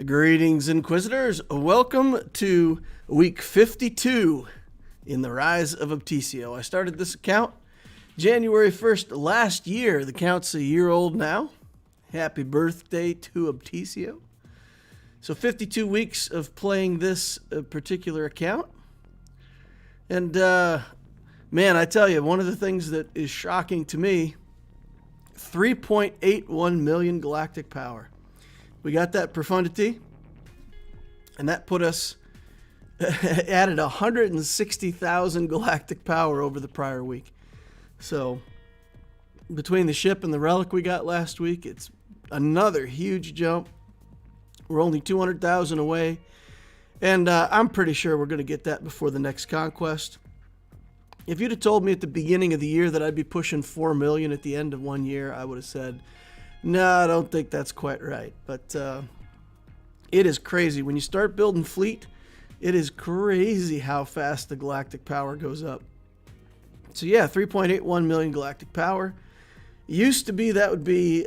Greetings, Inquisitors. Welcome to week 52 in the Rise of Obticeo. I started this account January 1st last year. The account's a year old now. Happy birthday to Obticeo. So 52 weeks of playing this particular account. And man, I tell you, one of the things that is shocking to me, 3.81 million galactic power. We got that Profundity, and that put us, added 160,000 galactic power over the prior week. So, between the ship and the Relic we got last week, it's another huge jump. We're only 200,000 away, and I'm pretty sure we're going to get that before the next Conquest. If you'd have told me at the beginning of the year that I'd be pushing 4 million at the end of 1 year, I would have said, no, I don't think that's quite right. But it is crazy. When you start building fleet, it is crazy how fast the galactic power goes up. So yeah, 3.81 million galactic power. Used to be that would be,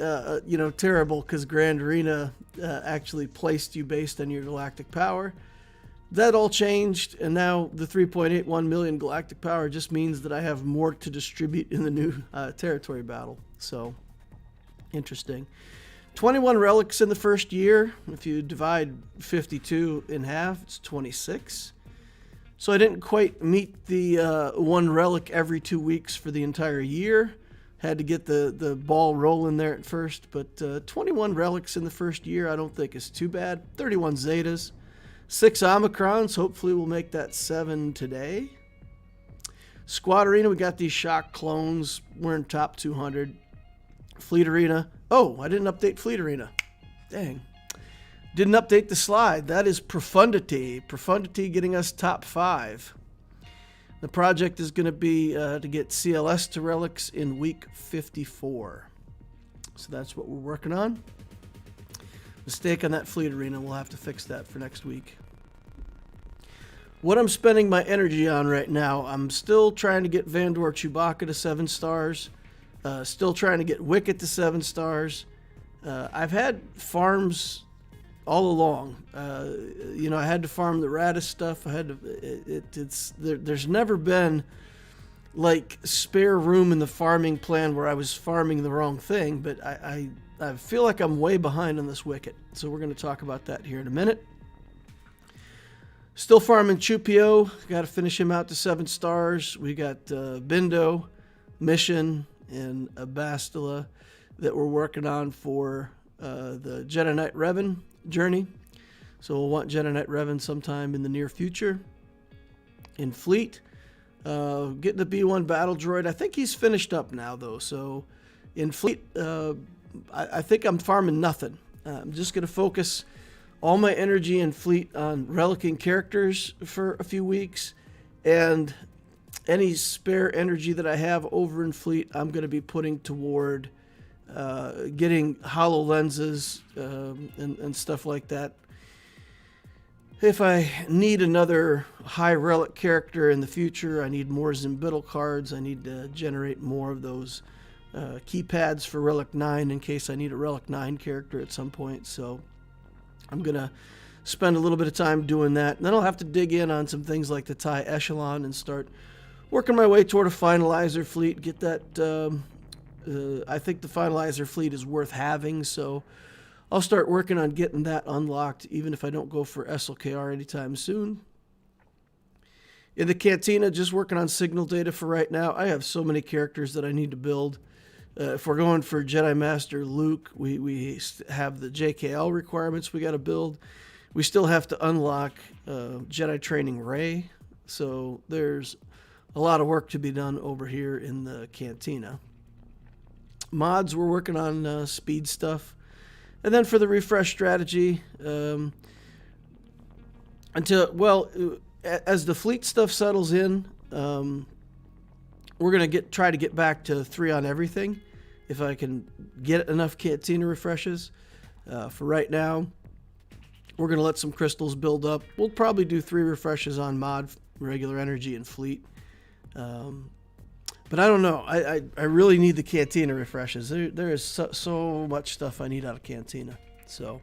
terrible because Grand Arena actually placed you based on your galactic power. That all changed, and now the 3.81 million galactic power just means that I have more to distribute in the new territory battle. So interesting. 21 relics in the first year. If you divide 52 in half, it's 26. So I didn't quite meet the 1 relic every 2 weeks for the entire year. Had to get the ball rolling there at first, but 21 relics in the first year I don't think is too bad. 31 Zetas. 6 Omicrons. Hopefully we'll make that 7 today. Squad Arena, we got these shock clones. We're in top 200. Fleet Arena. Oh, I didn't update Fleet Arena. Dang. Didn't update the slide. That is Profundity. Profundity getting us top 5. The project is going to be to get CLS to relics in week 54. So that's what we're working on. Mistake on that Fleet Arena. We'll have to fix that for next week. What I'm spending my energy on right now, I'm still trying to get Vandor Chewbacca to 7 stars. Still trying to get Wicket to 7 stars. I've had farms all along. I had to farm the Radis stuff. I had to. There's never been like spare room in the farming plan where I was farming the wrong thing. But I feel like I'm way behind on this Wicket. So we're going to talk about that here in a minute. Still farming Chupio. Got to finish him out to 7 stars. We got Bindo, Mission, and a Bastila that we're working on for the Jedi Knight Revan journey. So we'll want Jedi Knight Revan sometime in the near future. In Fleet, getting the B1 battle droid. I think he's finished up now though. So in Fleet, I think I'm farming nothing. I'm just going to focus all my energy in Fleet on relicing characters for a few weeks, and any spare energy that I have over in Fleet, I'm going to be putting toward getting hollow lenses and stuff like that. If I need another high relic character in the future, I need more Zimbital cards. I need to generate more of those keypads for Relic 9 in case I need a Relic 9 character at some point. So I'm going to spend a little bit of time doing that. And then I'll have to dig in on some things like the TIE Echelon and start working my way toward a finalizer fleet. Get that. I think the finalizer fleet is worth having, so I'll start working on getting that unlocked, even if I don't go for SLKR anytime soon. In the Cantina, just working on signal data for right now. I have so many characters that I need to build. If we're going for Jedi Master Luke, we have the JKL requirements we got to build. We still have to unlock Jedi Training Rey, so there's a lot of work to be done over here in the Cantina. Mods, we're working on speed stuff. And then for the refresh strategy, as the fleet stuff settles in, we're going to try to get back to 3 on everything. If I can get enough Cantina refreshes. For right now, we're going to let some crystals build up. We'll probably do 3 refreshes on mod, regular energy, and fleet. But I don't know. I really need the Cantina refreshes. There is so much stuff I need out of Cantina. So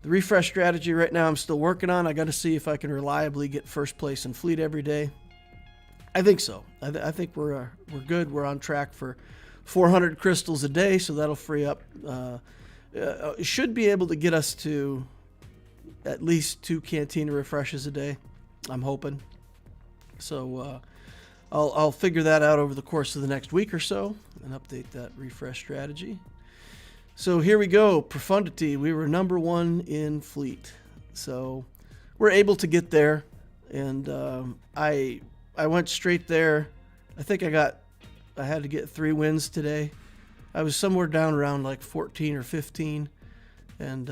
The refresh strategy right now I'm still working on. I got to see if I can reliably get first place in fleet every day. I think so. I think we're good. We're on track for 400 crystals a day, so that'll free up. Should be able to get us to at least 2 Cantina refreshes a day, I'm hoping. So I'll figure that out over the course of the next week or so and update that refresh strategy. So here we go, Profundity. We were number 1 in fleet. So we're able to get there, and I went straight there. I think I had to get 3 wins today. I was somewhere down around like 14 or 15, and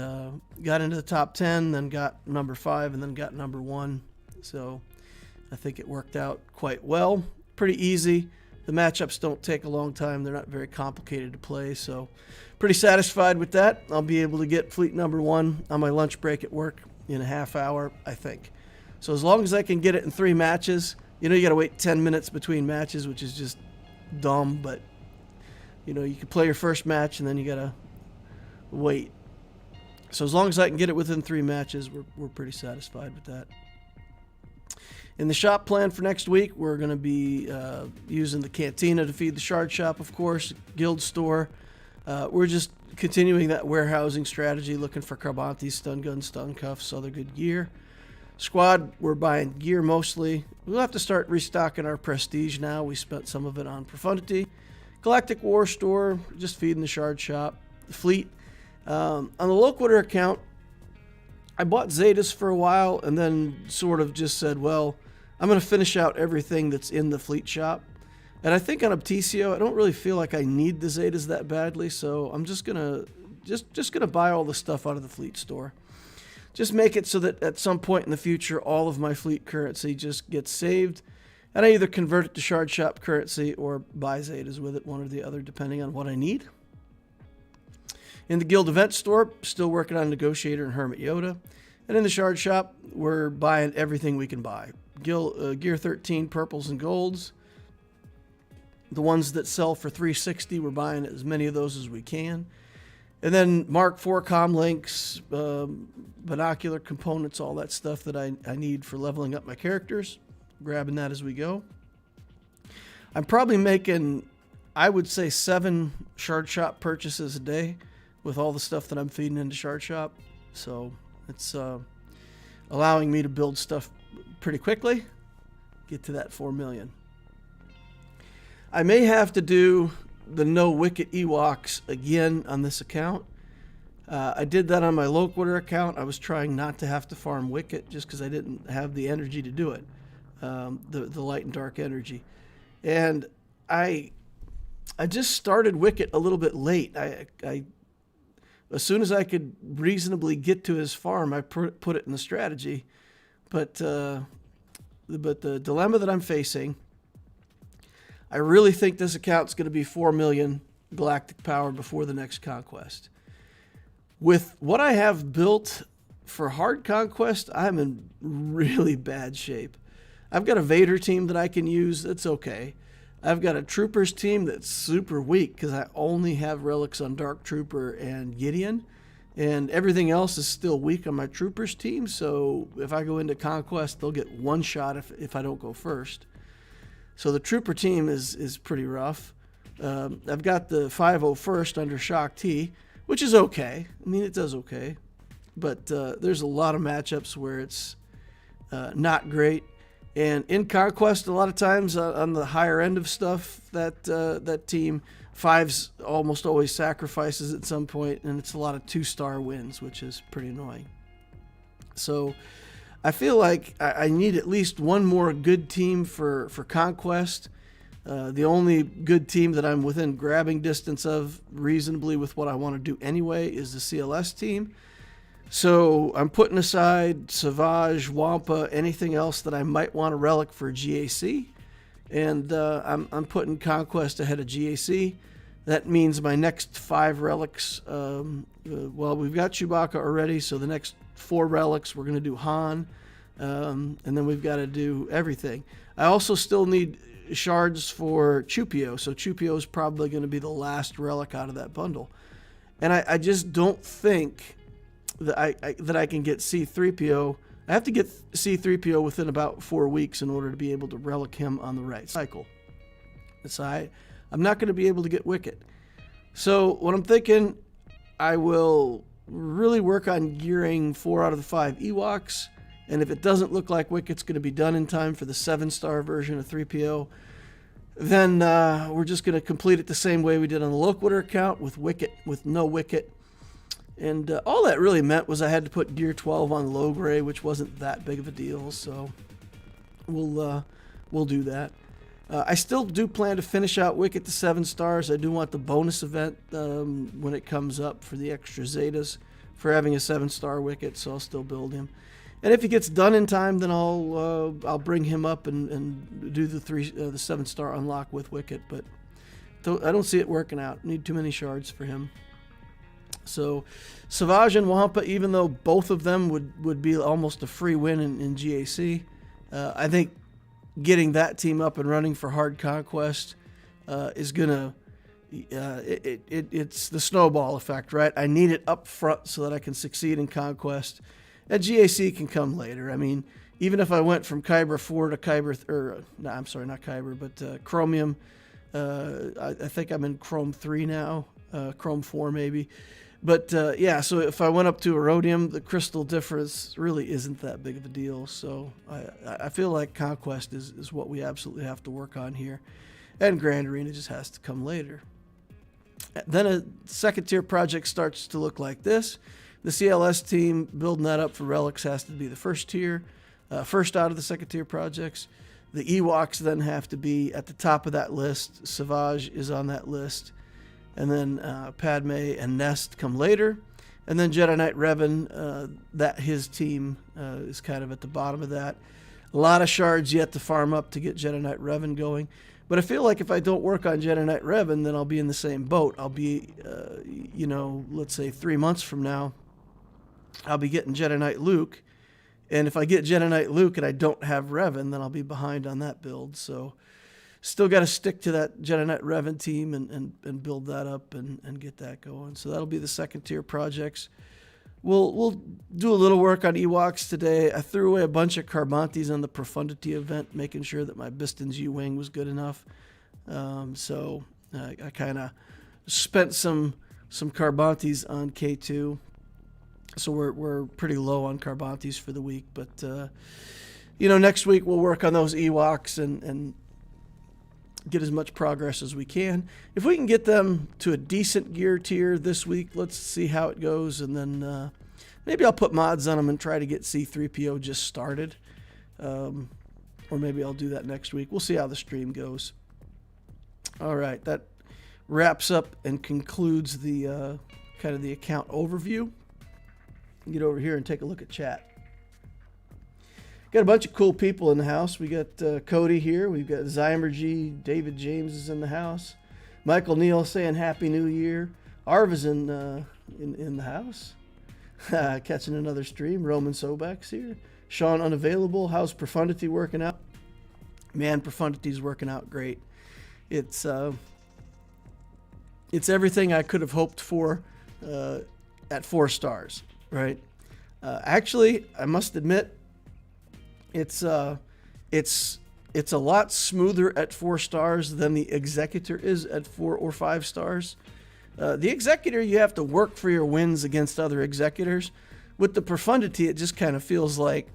got into the top 10, then got number 5, and then got number 1. So I think it worked out quite well. Pretty easy. The matchups don't take a long time. They're not very complicated to play, so pretty satisfied with that. I'll be able to get fleet number 1 on my lunch break at work in a half hour, I think. So as long as I can get it in 3 matches, you know, you got to wait 10 minutes between matches, which is just dumb, but you know, you can play your first match and then you got to wait. So as long as I can get it within 3 matches, we're pretty satisfied with that. In the shop plan for next week, we're going to be using the Cantina to feed the Shard Shop, of course, Guild Store. We're just continuing that warehousing strategy, looking for Carbantes, stun guns, stun cuffs, other good gear. Squad, we're buying gear mostly. We'll have to start restocking our prestige now. We spent some of it on Profundity. Galactic War Store, just feeding the Shard Shop. The fleet. On the Locator account, I bought Zetas for a while and then sort of just said, well, I'm going to finish out everything that's in the fleet shop. And I think on Obticeo, I don't really feel like I need the Zetas that badly, so I'm just gonna buy all the stuff out of the fleet store. Just make it so that at some point in the future, all of my fleet currency just gets saved, and I either convert it to Shard Shop currency or buy Zetas with it, one or the other, depending on what I need. In the Guild event store, still working on Negotiator and Hermit Yoda. And in the Shard Shop, we're buying everything we can buy. Gear 13 purples and golds. The ones that sell for 360, we're buying as many of those as we can. And then Mark IV comm links, binocular components, all that stuff that I need for leveling up my characters. Grabbing that as we go. I'm probably making, I would say, 7 Shard Shop purchases a day with all the stuff that I'm feeding into Shard Shop. So it's allowing me to build stuff pretty quickly, get to that 4 million. I may have to do the no wicket Ewoks again on this account. I did that on my Locator account. I was trying not to have to farm wicket just because I didn't have the energy to do it, the light and dark energy. And I just started wicket a little bit late. I as soon as I could reasonably get to his farm, I put it in the strategy. But the dilemma that I'm facing, I really think this account's going to be 4 million galactic power before the next Conquest. With what I have built for hard Conquest, I'm in really bad shape. I've got a Vader team that I can use. That's okay. I've got a Troopers team that's super weak because I only have relics on Dark Trooper and Gideon. And everything else is still weak on my Troopers team. So if I go into Conquest, they'll get 1 shot if I don't go first. So the Trooper team is pretty rough. I've got the 501st under Shock T, which is okay. I mean, it does okay. But there's a lot of matchups where it's not great. And in Conquest, a lot of times on the higher end of stuff, that team, 5s almost always sacrifices at some point, and it's a lot of 2-star wins, which is pretty annoying. So I feel like I need at least one more good team for Conquest. The only good team that I'm within grabbing distance of reasonably with what I want to do anyway is the CLS team. So I'm putting aside Savage, Wampa, anything else that I might want a relic for GAC. And I'm putting Conquest ahead of GAC. That means my next 5 relics, well, we've got Chewbacca already, so the next 4 relics, we're going to do Han. And then we've got to do everything. I also still need shards for Chewpio, so Chewpio is probably going to be the last relic out of that bundle. And I just don't think that I can get C-3PO. I have to get C-3PO within about 4 weeks in order to be able to relic him on the right cycle. So I'm not going to be able to get Wicket. So what I'm thinking, I will really work on gearing 4 out of the 5 Ewoks. And if it doesn't look like Wicket's going to be done in time for the 7-star version of 3PO, then we're just going to complete it the same way we did on the Locator account with Wicket, with no Wicket. And all that really meant was I had to put gear 12 on low gray, which wasn't that big of a deal. So we'll do that. I still do plan to finish out Wicket to 7 stars. I do want the bonus event when it comes up for the extra Zetas for having a 7-star Wicket, so I'll still build him. And if he gets done in time, then I'll bring him up and do the 7-star unlock with Wicket. But I don't see it working out. Need too many shards for him. So Savage and Wampa, even though both of them would be almost a free win in GAC, I think getting that team up and running for hard conquest is gonna it's the snowball effect, right? I need it up front so that I can succeed in conquest, and GAC can come later. I mean, even if I went from Kyber 4 to Kyber, I'm sorry, not Kyber, but Chromium. I think I'm in Chrome 3 now, Chrome 4 maybe. But yeah, so if I went up to Erodium, the crystal difference really isn't that big of a deal. So I feel like Conquest is what we absolutely have to work on here. And Grand Arena just has to come later. Then a second tier project starts to look like this. The CLS team building that up for Relics has to be the first tier, first out of the second tier projects. The Ewoks then have to be at the top of that list. Savage is on that list. And then Padme and Nest come later. And then Jedi Knight Revan, that his team is kind of at the bottom of that. A lot of shards yet to farm up to get Jedi Knight Revan going. But I feel like if I don't work on Jedi Knight Revan, then I'll be in the same boat. I'll be, let's say 3 months from now, I'll be getting Jedi Knight Luke. And if I get Jedi Knight Luke and I don't have Revan, then I'll be behind on that build. So still got to stick to that Jedi Knight Revan team and build that up and get that going. So that'll be the second tier projects. We'll do a little work on Ewoks today. I threw away a bunch of Carbantes on the Profundity event, making sure that my Biston's U-Wing was good enough. So I kind of spent some Carbantes on K2. So we're pretty low on Carbantes for the week. But, next week we'll work on those Ewoks and get as much progress as we can. If we can get them to a decent gear tier this week, let's see how it goes. And then maybe I'll put mods on them and try to get C-3PO just started. Or maybe I'll do that next week. We'll see how the stream goes. All right, that wraps up and concludes the kind of the account overview. Get over here and take a look at chat. Got a bunch of cool people in the house. We got Cody here. We've got Zymergy. David James is in the house. Michael Neal saying Happy New Year. Arva's in the house. Catching another stream. Roman Sobek's here. Sean Unavailable. How's Profundity working out? Man, Profundity's working out great. It's everything I could have hoped for at 4 stars, right? Actually, I must admit, it's a lot smoother at 4 stars than the Executor is at 4 or 5 stars. The Executor, you have to work for your wins against other Executors. With the Profundity, it just kind of feels like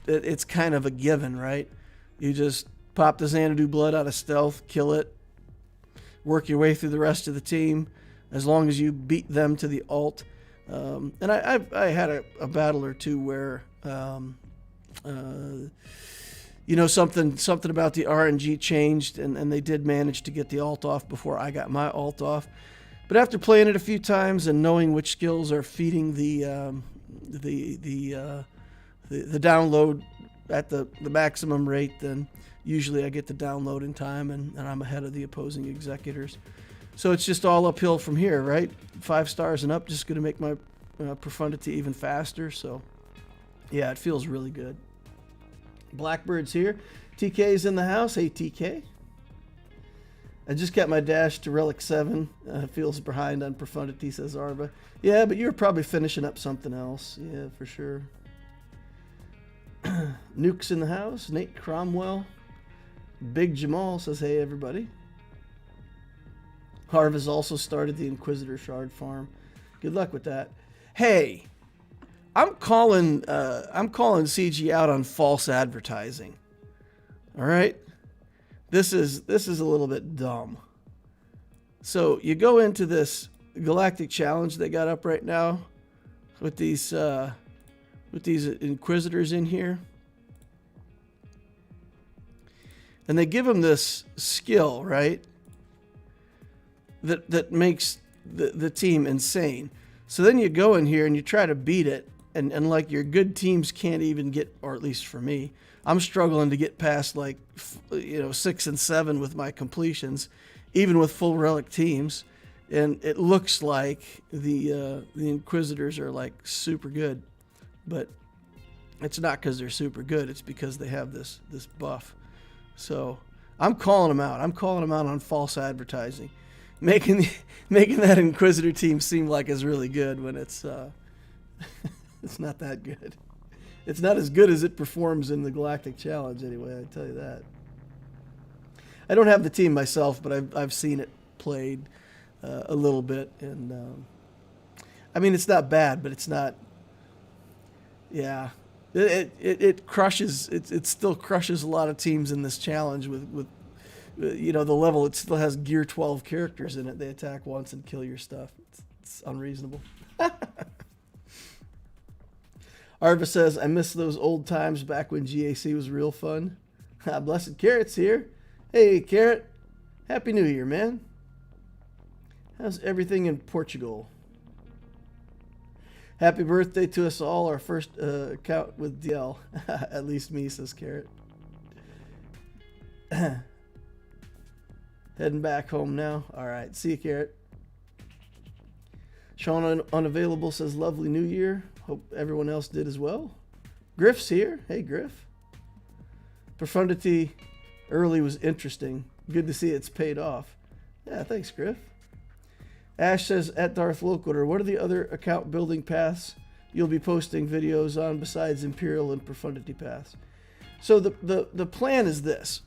it's kind of a given, right? You just pop the Xanadu blood out of stealth, kill it, work your way through the rest of the team, as long as you beat them to the ult. And I had a battle or two where, something about the RNG changed, and they did manage to get the ult off before I got my ult off. But after playing it a few times and knowing which skills are feeding the download at the maximum rate, then usually I get the download in time, and I'm ahead of the opposing Executors. So it's just all uphill from here, right? 5 stars and up, just going to make my Profundity even faster. So, yeah, it feels really good. Blackbird's here. TK's in the house. Hey, TK. I just got my dash to Relic 7. Feels behind on Profundity, says Arva. Yeah, but you're probably finishing up something else. Yeah, for sure. Nuke's in the house. Nate Cromwell. Big Jamal says, hey, everybody. Harva's also started the Inquisitor Shard farm. Good luck with that. Hey, I'm calling CG out on false advertising. All right? This is a little bit dumb. So you go into this Galactic Challenge they got up right now with these Inquisitors in here, and they give them this skill, right? That makes the team insane. So then you go in here and you try to beat it, and like your good teams can't even get, or at least for me, I'm struggling to get past like 6 and 7 with my completions, even with full Relic teams. And it looks like the Inquisitors are like super good, but it's not because they're super good. It's because they have this buff. So I'm calling them out. I'm calling them out on false advertising, making that Inquisitor team seem like it's really good when it's it's not that good. It's not as good as it performs in the Galactic Challenge anyway, I tell you that. I don't have the team myself, but I've seen it played a little bit, and I mean, it's not bad, but it's not. Yeah, it crushes. It still crushes a lot of teams in this challenge with the level. It still has Gear 12 characters in it. They attack once and kill your stuff. It's unreasonable. Arva says, I miss those old times back when GAC was real fun. Blessed Carrot's here. Hey, Carrot. Happy New Year, man. How's everything in Portugal? Happy birthday to us all. Our first account with DL. At least me, says Carrot. Heading back home now. All right. See you, Carrot. Sean Unavailable says, lovely New Year. Hope everyone else did as well. Griff's here. Hey, Griff. Profundity early was interesting. Good to see it's paid off. Yeah, thanks, Griff. Ash says, at Darth Locator, what are the other account building paths you'll be posting videos on besides Imperial and Profundity paths? So the plan is this.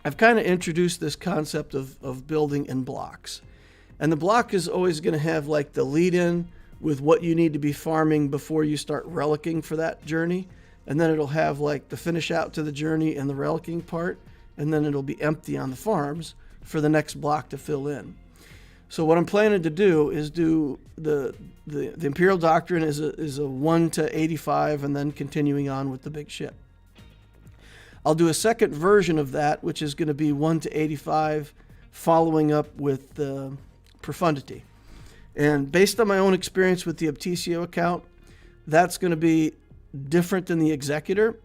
I've kind of introduced this concept of building in blocks. And the block is always going to have like the lead-in with what you need to be farming before you start relicking for that journey. And then it'll have like the finish out to the journey and the relicking part. And then it'll be empty on the farms for the next block to fill in. So what I'm planning to do is do the Imperial Doctrine is a 1 to 85 and then continuing on with the big ship. I'll do a second version of that, which is going to be 1 to 85 following up with the Profundity. And based on my own experience with the Obticeo account, that's going to be different than the Executor.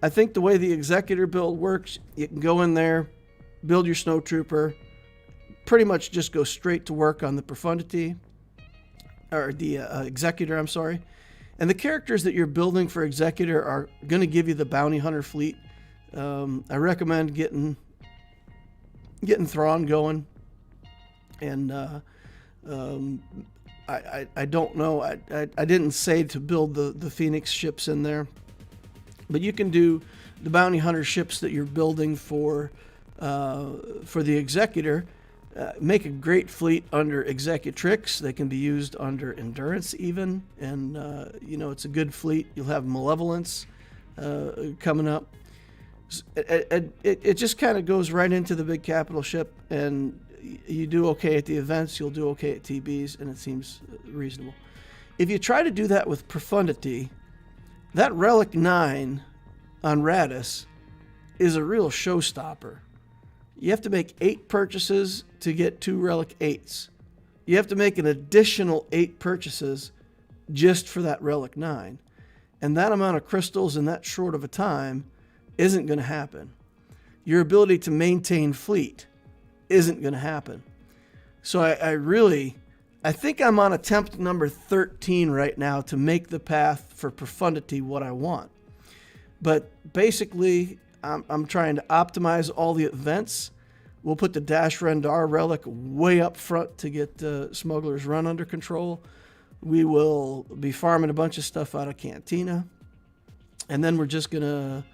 I think the way the Executor build works, you can go in there, build your Snowtrooper, pretty much just go straight to work on the Profundity, or the Executor, I'm sorry. And the characters that you're building for Executor are going to give you the Bounty Hunter fleet. I recommend getting Thrawn going. And I don't know. I didn't say to build the Phoenix ships in there, but you can do the Bounty Hunter ships that you're building for the Executor. Make a great fleet under Executrix. They can be used under Endurance even, and it's a good fleet. You'll have Malevolence coming up. It just kind of goes right into the big capital ship, and you do okay at the events, you'll do okay at TBs, and it seems reasonable. If you try to do that with Profundity, that Relic 9 on Radis is a real showstopper. You have to make 8 purchases to get 2 Relic 8s. You have to make an additional 8 purchases just for that Relic 9. And that amount of crystals in that short of a time isn't going to happen. Your ability to maintain fleet isn't going to happen. So I think I'm on attempt number 13 right now to make the path for Profundity what I want. But basically, I'm trying to optimize all the events, We'll put the Dash Rendar Relic way up front to get Smuggler's Run under control. We will be farming a bunch of stuff out of Cantina. And then we're just going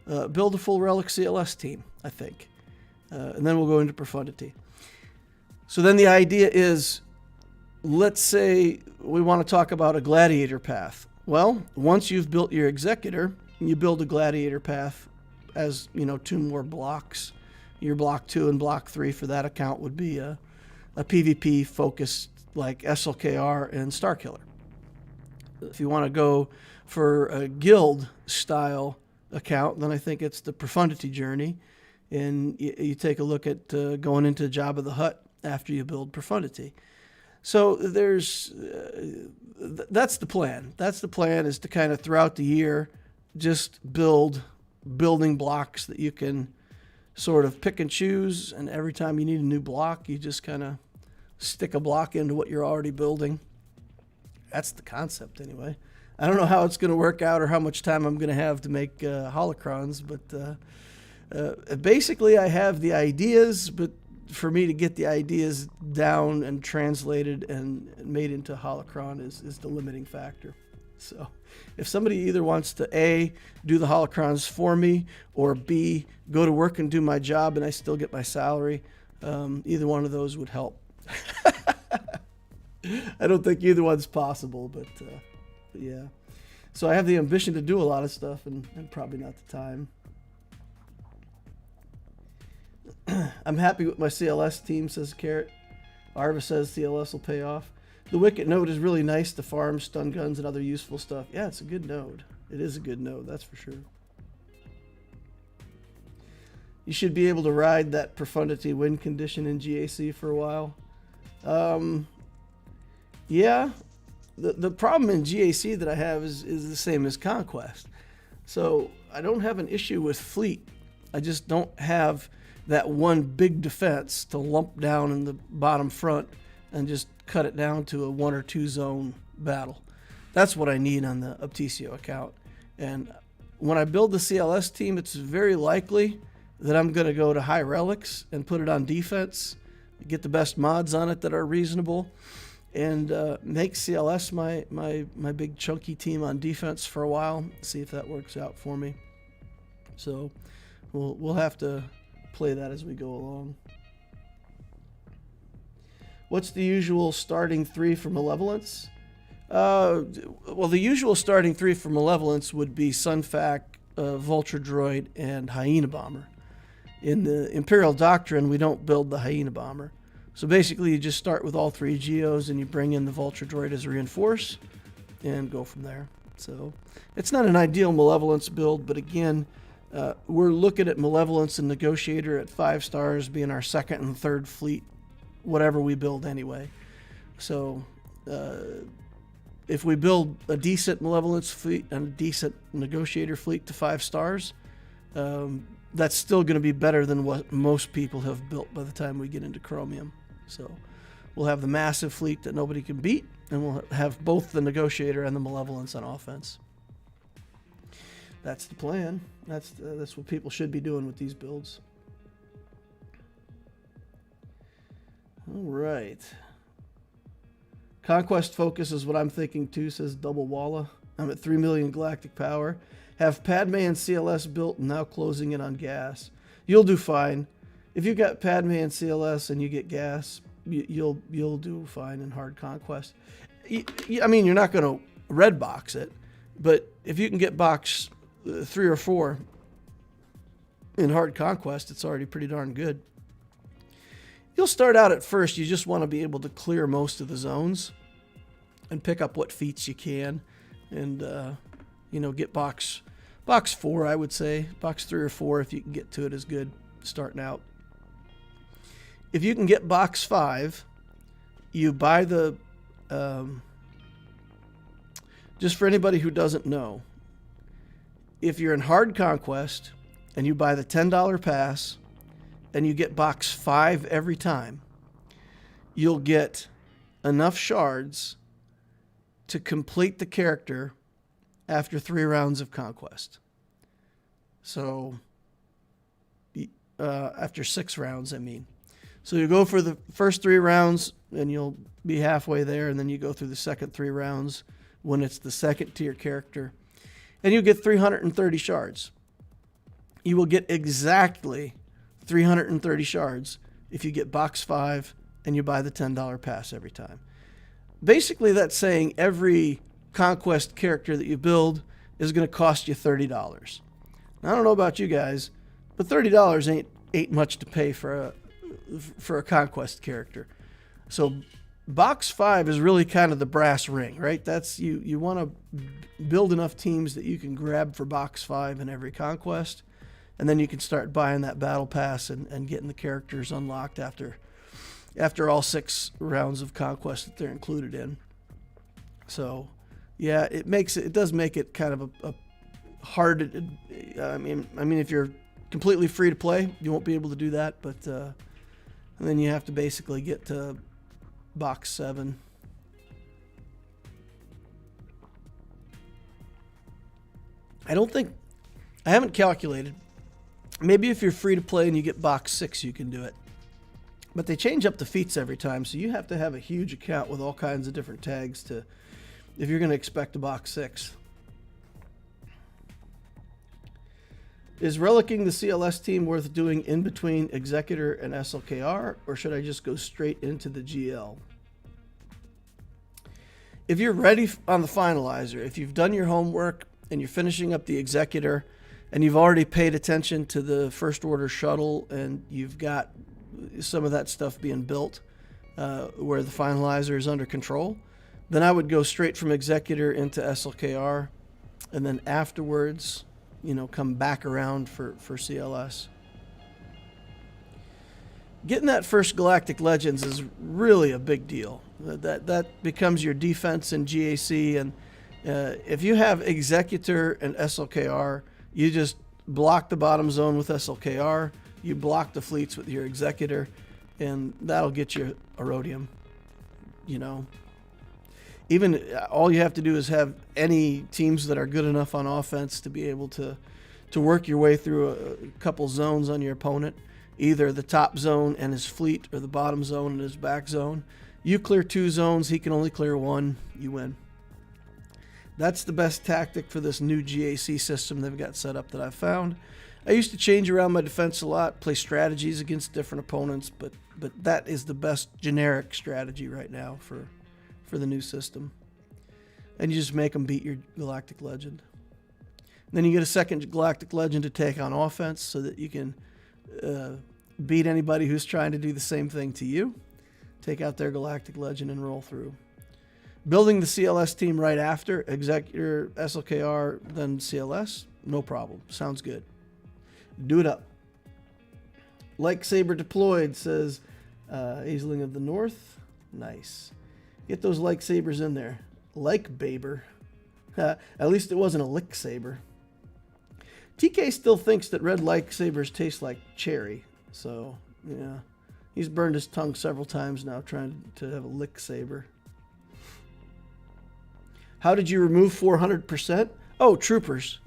to build a full Relic CLS team, I think. And then we'll go into Profundity. So then the idea is, let's say we want to talk about a Gladiator path. Well, once you've built your Executor, you build a Gladiator path as, 2 more blocks. Your block 2 and block 3 for that account would be a PvP focused like SLKR and Starkiller. If you want to go for a guild style account, then I think it's the Profundity journey. And you take a look at going into Jabba the Hutt after you build Profundity. So that's the plan. That's the plan, is to kind of throughout the year just building blocks that you can sort of pick and choose. And every time you need a new block, you just kind of stick a block into what you're already building. That's the concept anyway. I don't know how it's going to work out or how much time I'm going to have to make holocrons, but basically I have the ideas, but for me to get the ideas down and translated and made into holocron is the limiting factor. So if somebody either wants to A, do the holocrons for me, or B, go to work and do my job and I still get my salary, either one of those would help. I don't think either one's possible, but yeah. So I have the ambition to do a lot of stuff and probably not the time. I'm happy with my CLS team, says Carrot. Arva says CLS will pay off. The Wicket node is really nice to farm stun guns and other useful stuff. Yeah, it's a good node. It is a good node, that's for sure. You should be able to ride that Profundity win condition in GAC for a while. Yeah. The problem in GAC that I have is the same as Conquest. So I don't have an issue with fleet. I just don't have that one big defense to lump down in the bottom front and just cut it down to a 1 or 2 zone battle. That's what I need on the Obticeo account. And when I build the CLS team, it's very likely that I'm going to go to high relics and put it on defense, get the best mods on it that are reasonable, and make CLS my big chunky team on defense for a while. See if that works out for me. So we'll have to play that as we go along. What's the usual starting 3 for Malevolence? Well, the usual starting 3 for Malevolence would be Sunfac, Vulture Droid, and Hyena Bomber. In the Imperial Doctrine, we don't build the Hyena Bomber. So basically, you just start with all 3 Geos and you bring in the Vulture Droid as a reinforce and go from there. So it's not an ideal Malevolence build, but again, we're looking at Malevolence and Negotiator at 5 stars being our 2nd and 3rd fleet, whatever we build anyway. So if we build a decent Malevolence fleet and a decent Negotiator fleet to 5 stars, that's still going to be better than what most people have built by the time we get into Chromium. So we'll have the massive fleet that nobody can beat, and we'll have both the Negotiator and the Malevolence on offense. That's the plan. That's what people should be doing with these builds. All right. Conquest focus is what I'm thinking too, says Double Walla. I'm at 3 million galactic power. Have Padme and CLS built and now closing in on gas. You'll do fine. If you've got Padme and CLS and you get gas, you'll do fine in hard conquest. I mean, you're not going to red box it, but if you can get box 3 or 4 in hard conquest, it's already pretty darn good. You'll start out at first, you just want to be able to clear most of the zones and pick up what feats you can, and get box 4, I would say. Box 3 or 4, if you can get to it, is good starting out. If you can get box 5, you buy the just for anybody who doesn't know, if you're in hard conquest and you buy the $10 pass and you get box 5 every time, you'll get enough shards to complete the character after 3 rounds of conquest. So after 6 rounds, I mean. So you go for the first 3 rounds, and you'll be halfway there, and then you go through the second 3 rounds when it's the second tier character, and you get 330 shards. You will get exactly 330 shards if you get box 5 and you buy the $10 pass every time. Basically, that's saying every Conquest character that you build is going to cost you $30. Now, I don't know about you guys, but $30 ain't much to pay for a Conquest character. So box 5 is really kind of the brass ring, right? That's you want to build enough teams that you can grab for box 5 in every Conquest, and then you can start buying that battle pass and getting the characters unlocked after all 6 rounds of Conquest that they're included in. So yeah, it does make it kind of a hard. I mean, if you're completely free to play, you won't be able to do that, but and then you have to basically get to box 7. I haven't calculated. Maybe if you're free to play and you get box 6, you can do it. But they change up the feats every time, so you have to have a huge account with all kinds of different tags if you're going to expect a box 6. Is relicking the CLS team worth doing in between Executor and SLKR, or should I just go straight into the GL? If you're ready on the finalizer, if you've done your homework and you're finishing up the Executor and you've already paid attention to the First Order shuttle and you've got some of that stuff being built where the finalizer is under control, then I would go straight from Executor into SLKR, and then afterwards, come back around for CLS. Getting that first Galactic Legends is really a big deal. That becomes your defense in GAC, and if you have Executor and SLKR, you just block the bottom zone with SLKR, you block the fleets with your Executor, and that'll get you a rhodium. Even all you have to do is have any teams that are good enough on offense to be able to work your way through a couple zones on your opponent, either the top zone and his fleet or the bottom zone and his back zone. You clear 2 zones, he can only clear 1, you win. That's the best tactic for this new GAC system they've got set up that I've found. I used to change around my defense a lot, play strategies against different opponents, but that is the best generic strategy right now for the new system. And you just make them beat your Galactic Legend. And then you get a second Galactic Legend to take on offense so that you can beat anybody who's trying to do the same thing to you. Take out their Galactic Legend and roll through. Building the CLS team right after, Executor, SLKR, then CLS, no problem. Sounds good. Do it up. Lightsaber deployed, says Aisling of the North. Nice. Get those lightsabers in there. Like Baber. At least it wasn't a lick saber. TK still thinks that red lightsabers taste like cherry. So, yeah. He's burned his tongue several times now trying to have a lick saber. How did you remove 400%? Oh, troopers.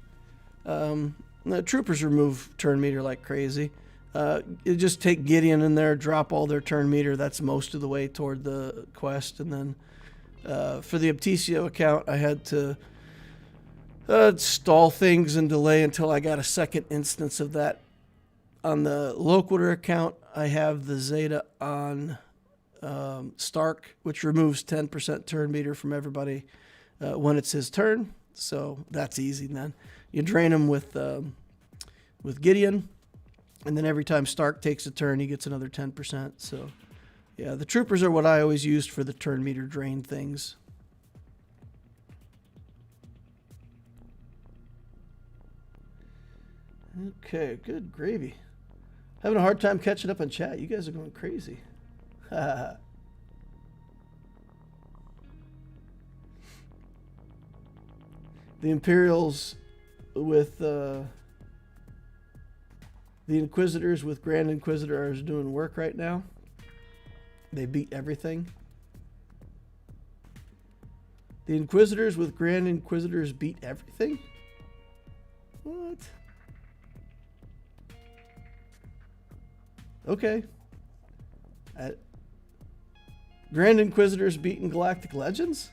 The troopers remove turn meter like crazy. You just take Gideon in there, drop all their turn meter. That's most of the way toward the quest. And then for the Obticeo account, I had to stall things and delay until I got a second instance of that. On the Locator account, I have the Zeta on Stark, which removes 10% turn meter from everybody when it's his turn. So that's easy then. You drain him with Gideon, and then every time Stark takes a turn, he gets another 10%. So, yeah, the troopers are what I always used for the turn meter drain things. Okay, good gravy. Having a hard time catching up on chat. You guys are going crazy. The Imperials with the Inquisitors with Grand Inquisitor are doing work right now. They beat everything. The Inquisitors with Grand Inquisitors beat everything? What? Okay. Grand Inquisitors beating Galactic Legends?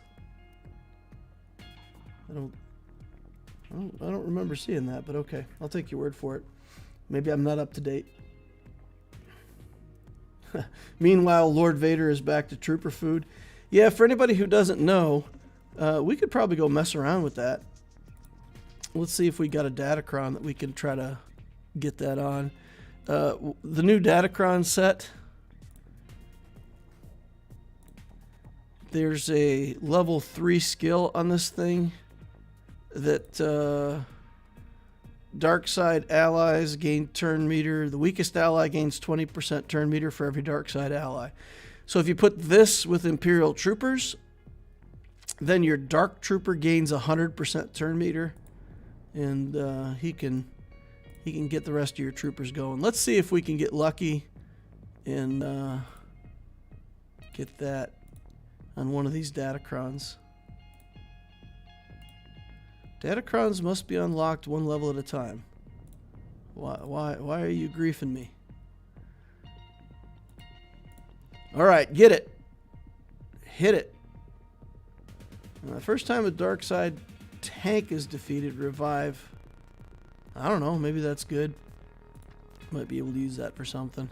I don't remember seeing that, but okay. I'll take your word for it. Maybe I'm not up to date. Meanwhile, Lord Vader is back to trooper food. Yeah, for anybody who doesn't know, we could probably go mess around with that. Let's see if we got a Datacron that we can try to get that on. The new Datacron set, there's a level 3 skill on this thing that dark side allies gain turn meter. The weakest ally gains 20% turn meter for every dark side ally. So if you put this with Imperial Troopers, then your Dark Trooper gains 100% turn meter, and he can get the rest of your troopers going. Let's see if we can get lucky and get that on one of these Datacrons. Datacrons must be unlocked one level at a time. Why are you griefing me? All right, get it. Hit it. The first time a dark side tank is defeated, revive. I don't know, maybe that's good. Might be able to use that for something.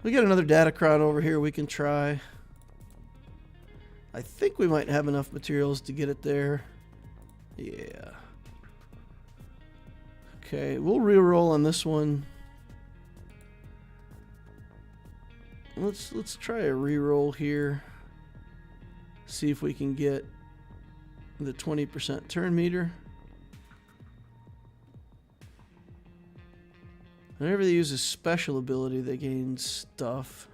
We got another Datacron over here we can try. I think we might have enough materials to get it there. Yeah. Okay, we'll reroll on this one. Let's try a reroll here. See if we can get the 20% turn meter. Whenever they use a special ability, they gain stuff.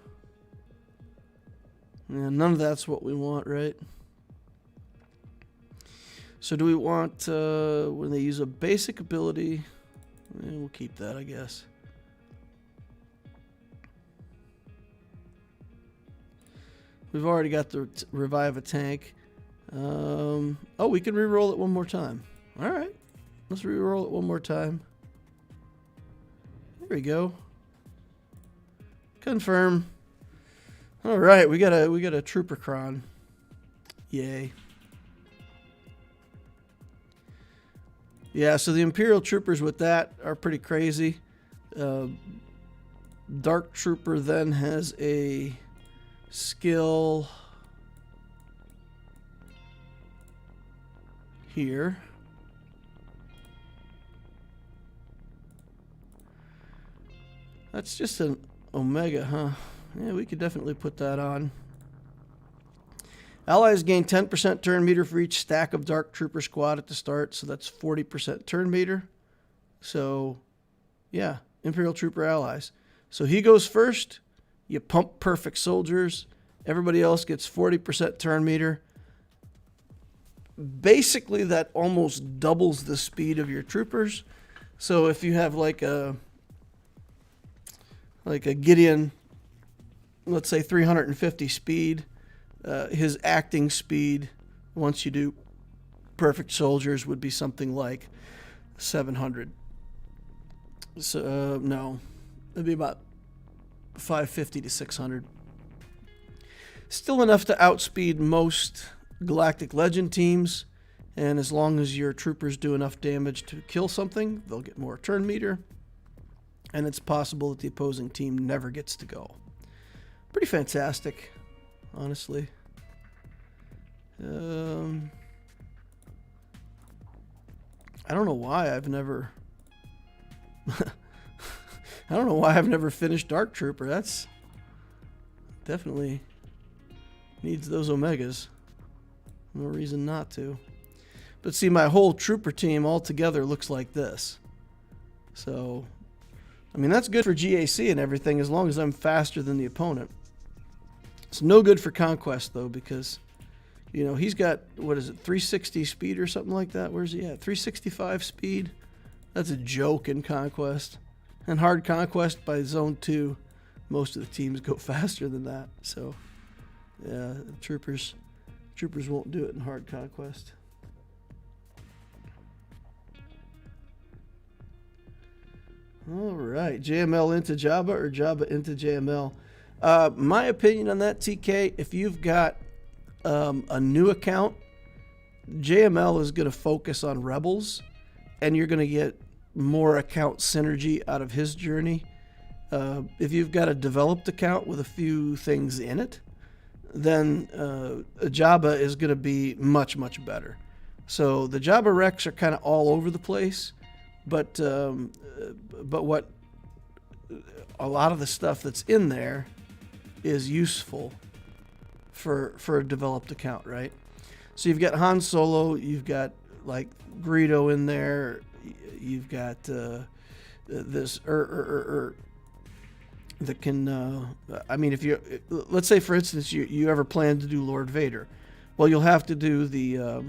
Yeah, none of that's what we want, right? So do we want, when they use a basic ability, we'll keep that, I guess. We've already got the revive a tank. Oh, we can re-roll it one more time. All right, let's re-roll it one more time. There we go. Confirm. All right, we got a trooper cron. Yay. Yeah, so the Imperial troopers with that are pretty crazy. Dark Trooper then has a skill here. That's just an Omega, huh? Yeah, we could definitely put that on. Allies gain 10% turn meter for each stack of Dark Trooper squad at the start, so that's 40% turn meter. So, yeah, Imperial Trooper allies. So he goes first. You pump perfect soldiers. Everybody else gets 40% turn meter. Basically, that almost doubles the speed of your troopers. So if you have like a Gideon, let's say 350 speed, his acting speed, once you do perfect soldiers, would be something like 700. So no, it'd be about 550 to 600. Still enough to outspeed most Galactic Legend teams, and as long as your troopers do enough damage to kill something, they'll get more turn meter, and it's possible that the opposing team never gets to go. Pretty fantastic, honestly. I don't know why I've never I don't know why I've never finished Dark Trooper. That's definitely needs those Omegas. No reason not to. But see, my whole trooper team all together looks like this. So, I mean, that's good for GAC and everything as long as I'm faster than the opponent. It's no good for Conquest, though, because, you know, he's got, what is it, 360 speed or something like that? Where's he at? 365 speed? That's a joke in Conquest. And hard Conquest by Zone 2, most of the teams go faster than that. So, yeah, troopers won't do it in hard Conquest. All right, JML into Jabba or Jabba into JML. My opinion on that, TK, if you've got a new account, JML is going to focus on Rebels, and you're going to get more account synergy out of his journey. If you've got a developed account with a few things in it, then Jabba is going to be much, much better. So the Jabba Recs are kind of all over the place, but what a lot of the stuff that's in there is useful for a developed account, right? So you've got Han Solo, you've got like Greedo in there, you've got this that can, I mean, if you, let's say for instance, you ever plan to do Lord Vader, well, you'll have to do the,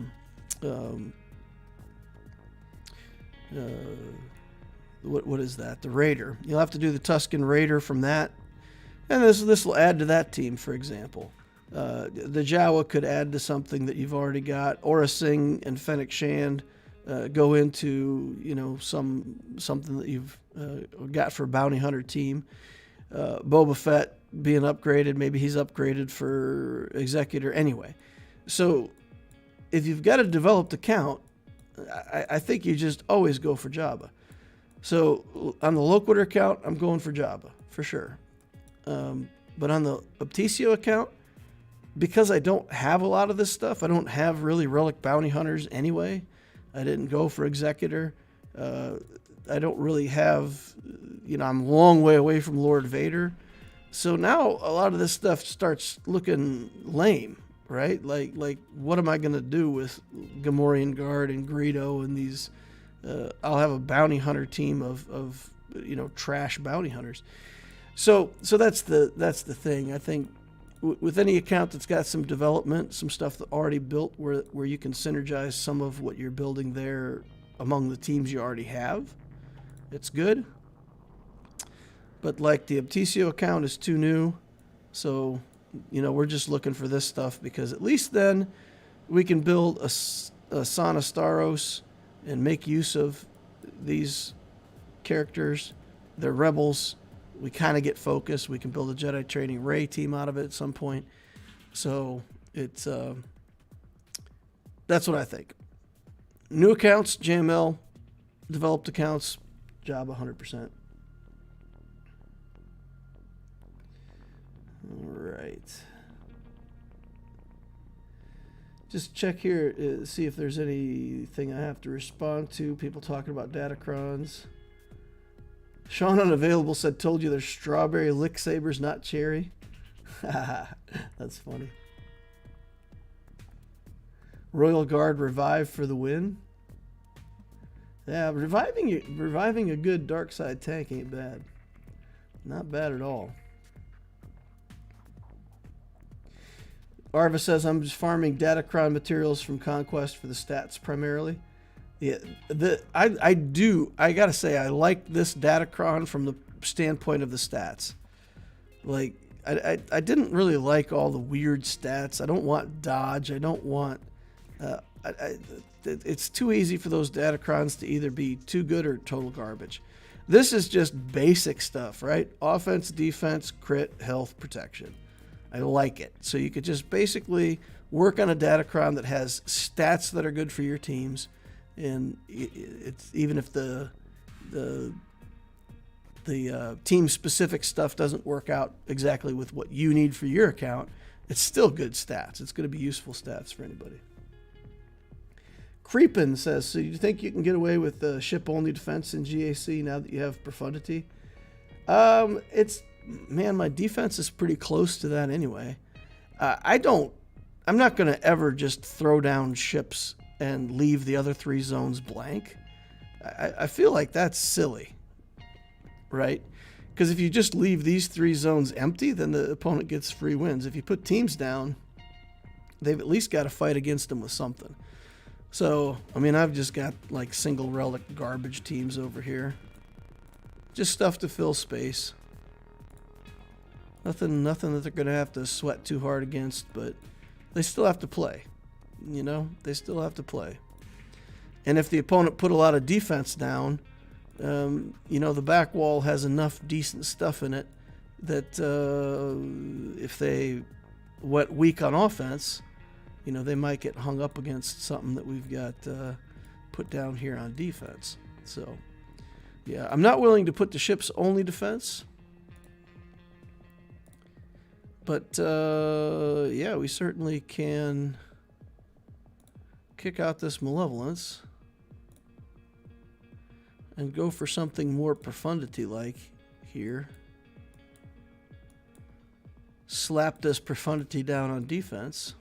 what is that? The Raider. You'll have to do the Tusken Raider from that, and this will add to that team, for example. The Jawa could add to something that you've already got. Aura Singh and Fennec Shand go into, you know, something that you've got for a bounty hunter team. Boba Fett being upgraded, maybe he's upgraded for Executor anyway. So if you've got a developed account, I think you just always go for Jabba. So on the Locator account, I'm going for Jabba for sure. But on the Obticeo account, because I don't have a lot of this stuff, I don't have really Relic bounty hunters anyway. I didn't go for Executor. I don't really have, you know, I'm a long way away from Lord Vader. So now a lot of this stuff starts looking lame, right? Like what am I going to do with Gamorrean Guard and Greedo and these? I'll have a bounty hunter team of you know, trash bounty hunters. So that's the thing. I think with any account that's got some development, some stuff that already built, where you can synergize some of what you're building there among the teams you already have, it's good. But like the Obticeo account is too new, so you know, we're just looking for this stuff because at least then we can build a Sana Staros and make use of these characters. They're rebels. We kind of get focused. We can build a Jedi training Rey team out of it at some point. So it's that's what I think. New accounts, JML. Developed accounts, Jabba 100%. All right. Just check here, see if there's anything I have to respond to. People talking about Datacrons. Sean Unavailable said, told you there's strawberry lick sabers, not cherry. That's funny. Royal Guard revive for the win. Yeah, reviving a good dark side tank ain't bad. Not bad at all. Arva says, I'm just farming Datacron materials from Conquest for the stats primarily. Yeah, I gotta say, I like this Datacron from the standpoint of the stats. Like, I didn't really like all the weird stats. I don't want dodge. I don't want... it's too easy for those Datacrons to either be too good or total garbage. This is just basic stuff, right? Offense, defense, crit, health, protection. I like it. So you could just basically work on a Datacron that has stats that are good for your teams. And it's even if the team specific stuff doesn't work out exactly with what you need for your account, it's still good stats. It's going to be useful stats for anybody. Creepin says, so you think you can get away with the ship only defense in GAC now that you have Profundity? Man, my defense is pretty close to that anyway. I'm not going to ever just throw down ships and leave the other 3 zones blank. I feel like that's silly, right? Because if you just leave these 3 zones empty, then the opponent gets free wins. If you put teams down, they've at least got to fight against them with something. So, I mean, I've just got like single relic garbage teams over here. Just stuff to fill space. Nothing that they're going to have to sweat too hard against, but they still have to play. You know, they still have to play. And if the opponent put a lot of defense down, You know, the back wall has enough decent stuff in it that if they went weak on offense, you know, they might get hung up against something that we've got put down here on defense. So, yeah, I'm not willing to put the ship's only defense. But, yeah, we certainly can kick out this Malevolence and go for something more Profundity-like here. Slap this Profundity down on defense.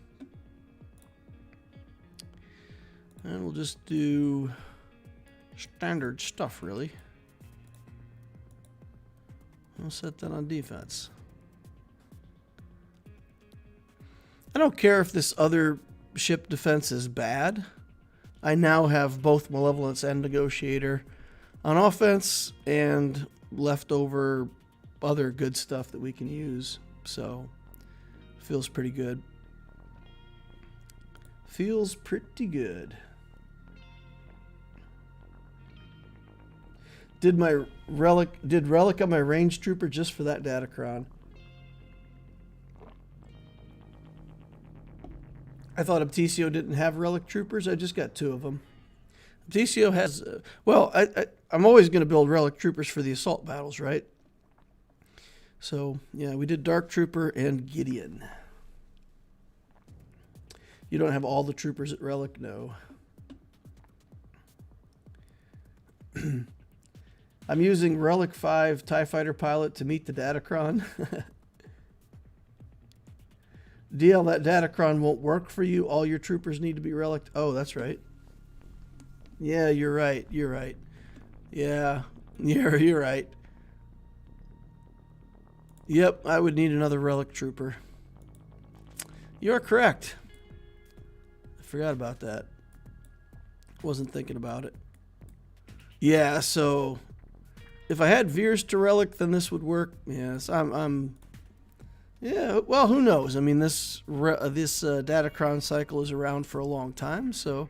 And we'll just do standard stuff, really. We'll set that on defense. I don't care if this other ship defense is bad. I now have both Malevolence and Negotiator on offense and leftover other good stuff that we can use. So, feels pretty good. Feels pretty good. Did Relic on my range trooper just for that Datacron? I thought Obticeo didn't have Relic troopers. I just got 2 of them. Obticeo has... well, I'm always going to build Relic troopers for the assault battles, right? So, yeah, we did Dark Trooper and Gideon. You don't have all the troopers at Relic? No. I'm using Relic 5 TIE Fighter Pilot to meet the Datacron. DL, that Datacron won't work for you. All your troopers need to be Relic. Oh, that's right. Yeah, you're right. You're right. Yeah, you're right. Yep, I would need another Relic trooper. You're correct. I forgot about that. Wasn't thinking about it. Yeah, so if I had Veers to Relic, then this would work. Yes, I'm yeah, well, who knows? I mean, this Datacron cycle is around for a long time, so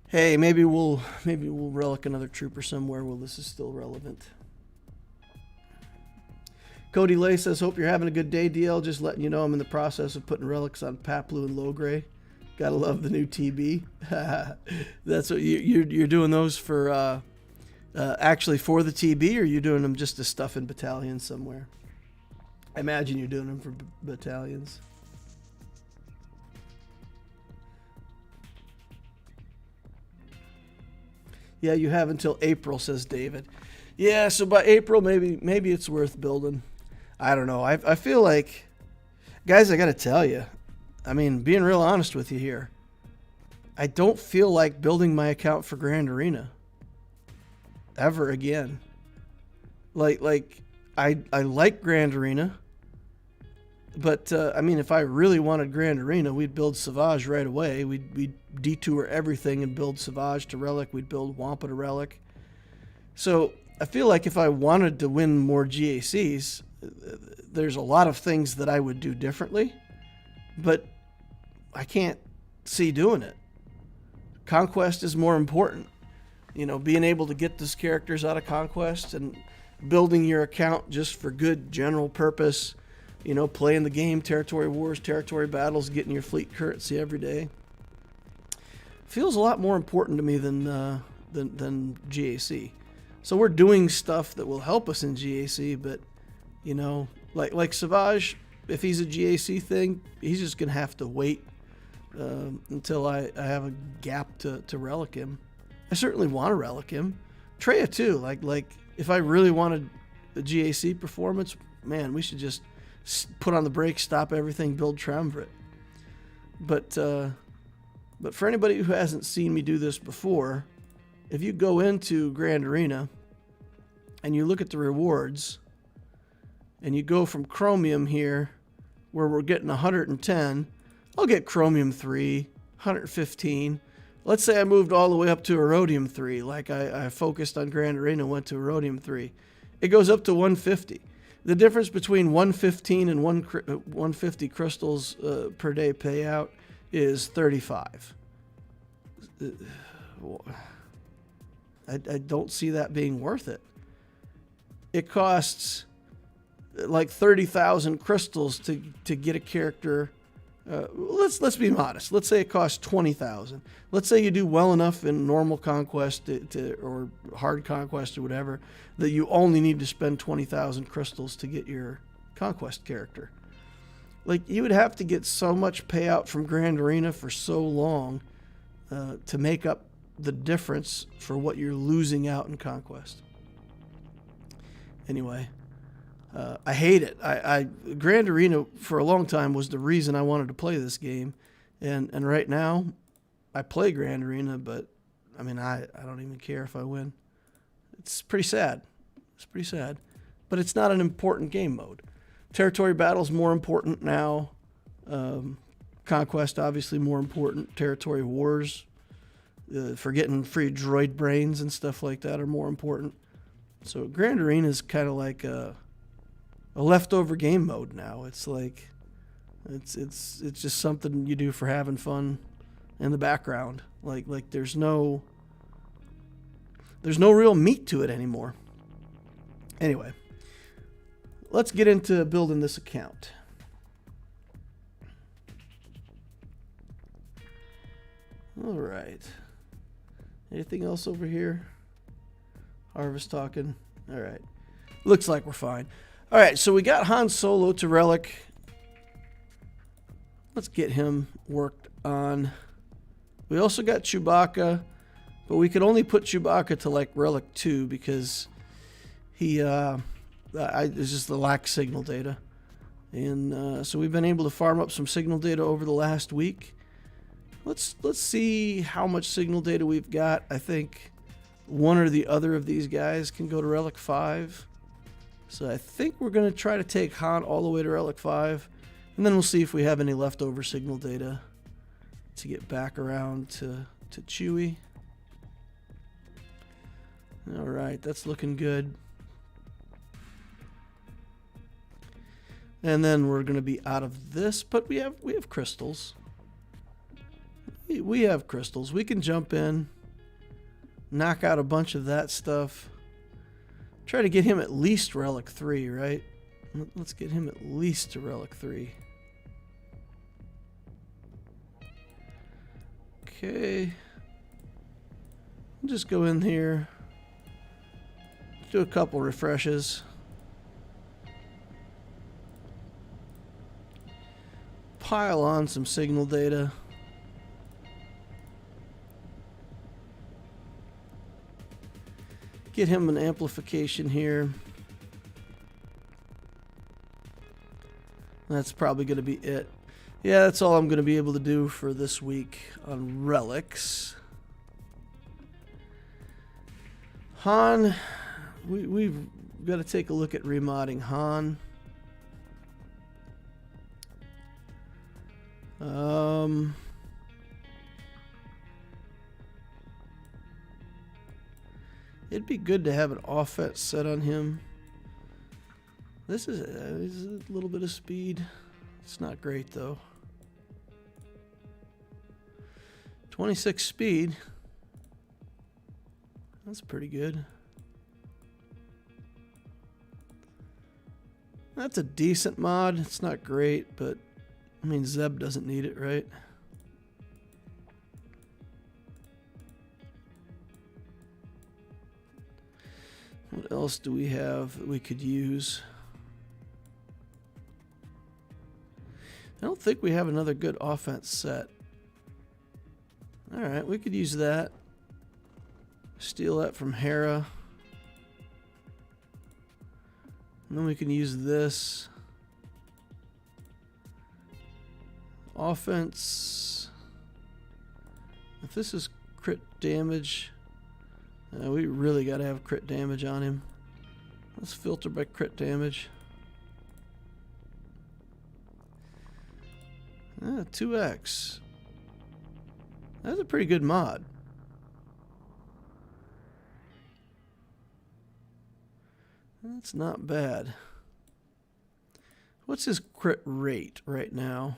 hey, maybe we'll Relic another trooper somewhere while this is still relevant. Cody Lay says, hope you're having a good day, DL. Just letting you know I'm in the process of putting relics on Paplu and Low Gray. Gotta love the new TB. That's what you're doing those for, actually for the TB, or you're doing them just to stuff in battalions somewhere? I imagine you're doing them for battalions. Yeah, you have until April, says David. Yeah, so by April, maybe it's worth building. I don't know. I feel like, guys, I got to tell you, I mean, being real honest with you here, I don't feel like building my account for Grand Arena ever again. Like I like Grand Arena, but I mean, if I really wanted Grand Arena, we'd build Savage right away. We'd detour everything and build Savage to Relic. We'd build Wampa to Relic. So I feel like if I wanted to win more GACs, there's a lot of things that I would do differently, but I can't see doing it. Conquest is more important. You know, being able to get those characters out of Conquest and building your account just for good general purpose, you know, playing the game, territory wars, territory battles, getting your fleet currency every day, feels a lot more important to me than GAC. So we're doing stuff that will help us in GAC, but, you know, like Savage, if he's a GAC thing, he's just going to have to wait until I have a gap to relic him. I certainly want to relic him. Treya too. Like if I really wanted a GAC performance, man, we should just put on the brakes, stop everything, build Triumvirate. But for anybody who hasn't seen me do this before, if you go into Grand Arena and you look at the rewards and you go from Chromium here, where we're getting 110, I'll get Chromium 3, 115. Let's say I moved all the way up to Erodium 3, like I focused on Grand Arena, went to Erodium 3. It goes up to 150. The difference between 115 and 150 crystals per day payout is 35. I don't see that being worth it. It costs like 30,000 crystals to get a character. Let's be modest. Let's say it costs 20,000. Let's say you do well enough in normal conquest or hard conquest or whatever that you only need to spend 20,000 crystals to get your conquest character. Like, you would have to get so much payout from Grand Arena for so long to make up the difference for what you're losing out in conquest. Anyway, I hate it. Grand Arena for a long time was the reason I wanted to play this game, and right now I play Grand Arena, but I mean I don't even care if I win. It's pretty sad. It's pretty sad, but it's not an important game mode. Territory battle's more important now. Conquest obviously more important. Territory wars, for getting free droid brains and stuff like that are more important. So Grand Arena is kind of like a leftover game mode now. It's like it's just something you do for having fun in the background. Like there's no real meat to it anymore. Anyway, let's get into building this account. All right. Anything else over here? Harvest talking. All right. Looks like we're fine. All right, so we got Han Solo to Relic. Let's get him worked on. We also got Chewbacca, but we could only put Chewbacca to like Relic 2 because he it's just the lack of signal data. And so we've been able to farm up some signal data over the last week. Let's see how much signal data we've got. I think one or the other of these guys can go to Relic 5. So I think we're going to try to take Han all the way to Relic 5. And then we'll see if we have any leftover signal data to get back around to Chewie. All right, that's looking good. And then we're going to be out of this, but we have crystals. We have crystals. We can jump in, knock out a bunch of that stuff. Try to get him at least Relic 3, right? Let's get him at least to Relic 3. Okay. We'll just go in here. Do a couple refreshes. Pile on some signal data. Get him an amplification here. That's probably going to be it. Yeah, that's all I'm going to be able to do for this week on relics. Han, we've got to take a look at remodding Han. It'd be good to have an offense set on him. This is a little bit of speed. It's not great though. 26 speed. That's pretty good. That's a decent mod. It's not great, but I mean Zeb doesn't need it, right? What else do we have that we could use? I don't think we have another good offense set. Alright, we could use that. Steal that from Hera. And then we can use this. Offense. If this is crit damage, we really got to have crit damage on him. Let's filter by crit damage. 2x. That's a pretty good mod. That's not bad. What's his crit rate right now?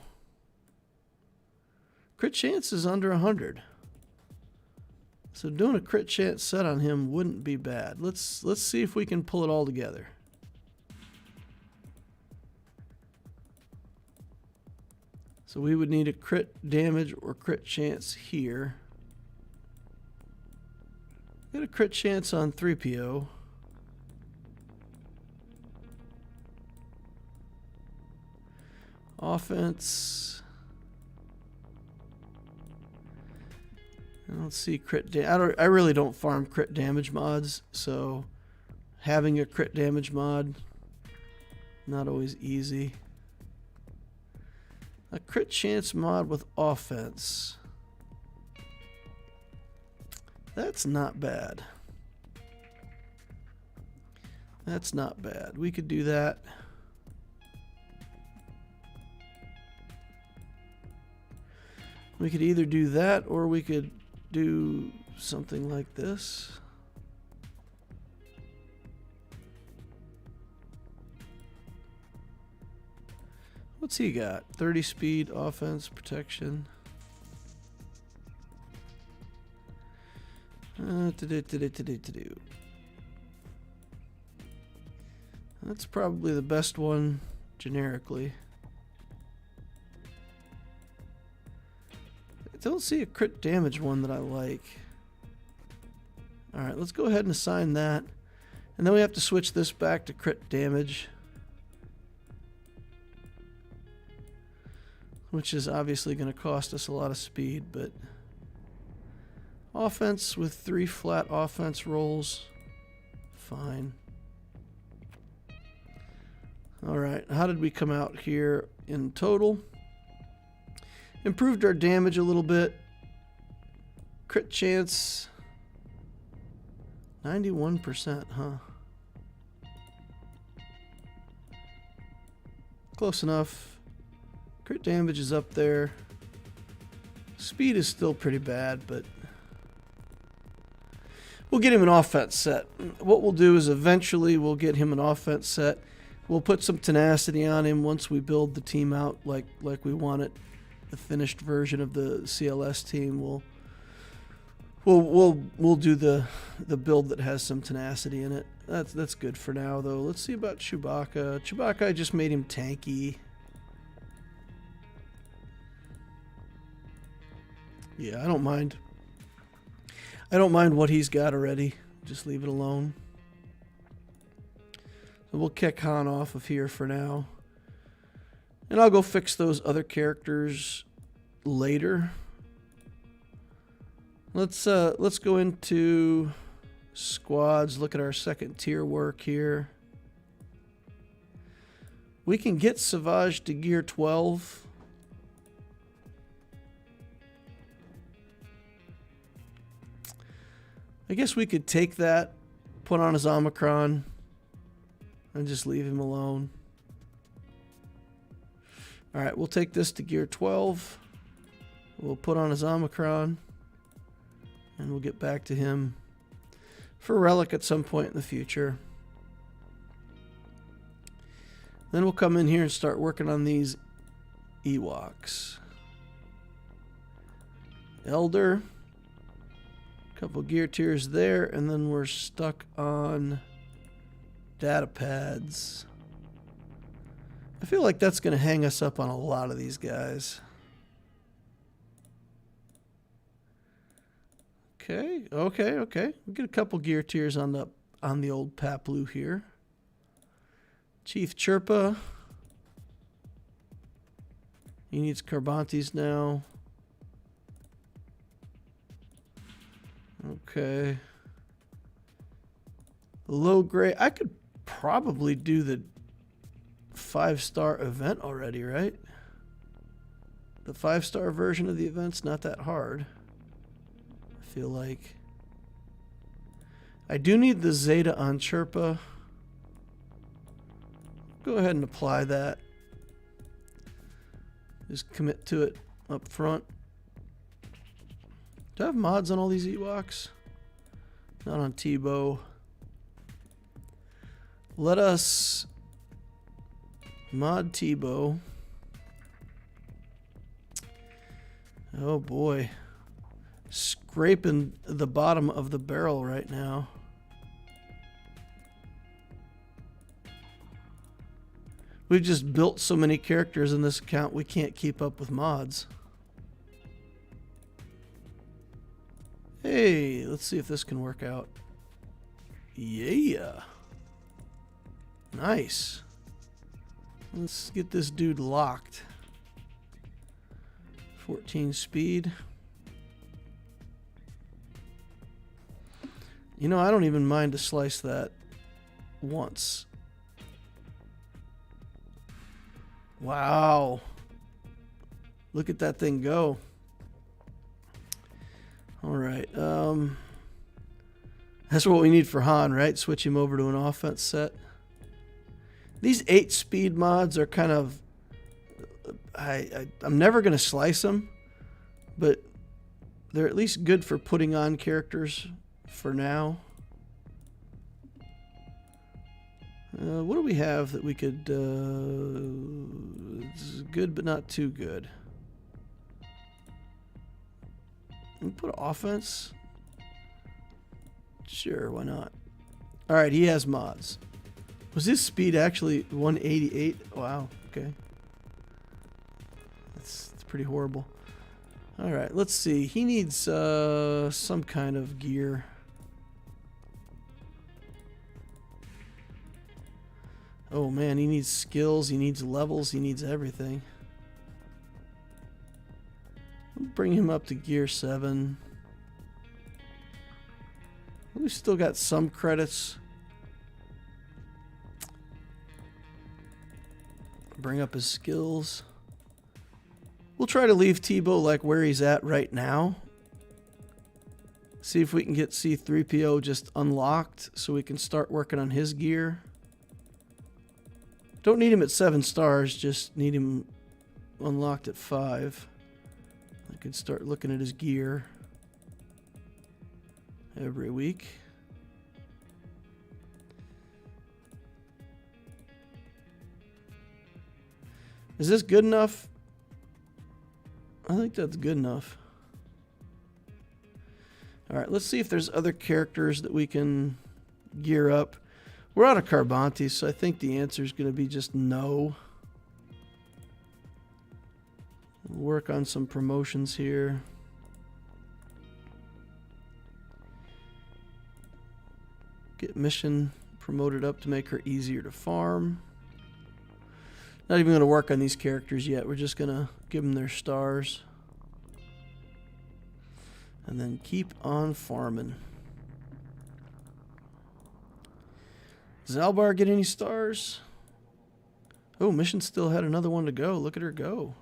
Crit chance is under 100. So doing a crit chance set on him wouldn't be bad. Let's see if we can pull it all together. So we would need a crit damage or crit chance here. Get a crit chance on 3PO. Offense. I don't see crit damage. I really don't farm crit damage mods, so having a crit damage mod, not always easy. A crit chance mod with offense. That's not bad. That's not bad. We could do that. We could either do that or we could do something like this. What's he got? 30 speed, offense, protection. That's probably the best one generically. I don't see a crit damage one that I like. Alright, let's go ahead and assign that. And then we have to switch this back to crit damage, which is obviously going to cost us a lot of speed, but offense with 3 flat offense rolls, fine. Alright, how did we come out here in total? Improved our damage a little bit. Crit chance 91%, huh? Close enough. Crit damage is up there. Speed is still pretty bad, but we'll get him an offense set. What we'll do is eventually we'll get him an offense set. We'll put some tenacity on him once we build the team out like we want it. The finished version of the CLS team. We'll do the build that has some tenacity in it. That's good for now though. Let's see about Chewbacca. Chewbacca, I just made him tanky. Yeah, I don't mind. I don't mind what he's got already. Just leave it alone. So we'll kick Han off of here for now. And I'll go fix those other characters later. Let's go into squads, look at our second tier work here. We can get Savage to gear 12. I guess we could take that, put on his Omicron, and just leave him alone. Alright, we'll take this to gear 12. We'll put on his Omicron. And we'll get back to him for Relic at some point in the future. Then we'll come in here and start working on these Ewoks. Elder. Couple gear tiers there. And then we're stuck on data pads. I feel like that's going to hang us up on a lot of these guys. Okay. We'll get a couple gear tiers on the old Paplu here. Chief Chirpa. He needs Carbantes now. Okay. Low grade. I could probably do the 5-star event already, right? The 5-star version of the event's not that hard. I feel like. I do need the Zeta on Chirpa. Go ahead and apply that. Just commit to it up front. Do I have mods on all these Ewoks? Not on Tebow. Let us mod Tebow. Oh boy. scraping the bottom of the barrel right now. We've just built so many characters in this account, we can't keep up with mods. Hey, let's see if this can work out. Yeah. Nice. Let's get this dude locked. 14 speed. You know, I don't even mind to slice that once. Wow. Look at that thing go. All right. That's what we need for Han, right? Switch him over to an offense set. These 8 speed mods are kind of... I'm never going to slice them, but they're at least good for putting on characters for now. What do we have that we could... it's good, but not too good. We put offense? Sure, why not? Alright, he has mods. Was his speed actually 188? Wow, okay. That's pretty horrible. Alright, let's see. He needs some kind of gear. Oh man, he needs skills, he needs levels, he needs everything. Bring him up to gear 7. We've still got some credits. Bring up his skills. We'll try to leave Tebow like where he's at right now. See if we can get C-3PO just unlocked so we can start working on his gear. Don't need him at 7 stars, just need him unlocked at 5. I could start looking at his gear every week. Is this good enough? I think that's good enough. Alright, let's see if there's other characters that we can gear up. We're out of Carbanti, so I think the answer is going to be just no. We'll work on some promotions here. Get Mission promoted up to make her easier to farm. Not even going to work on these characters yet. We're just going to give them their stars. And then keep on farming. Does Albar get any stars? Oh, Mission still had another one to go. Look at her go.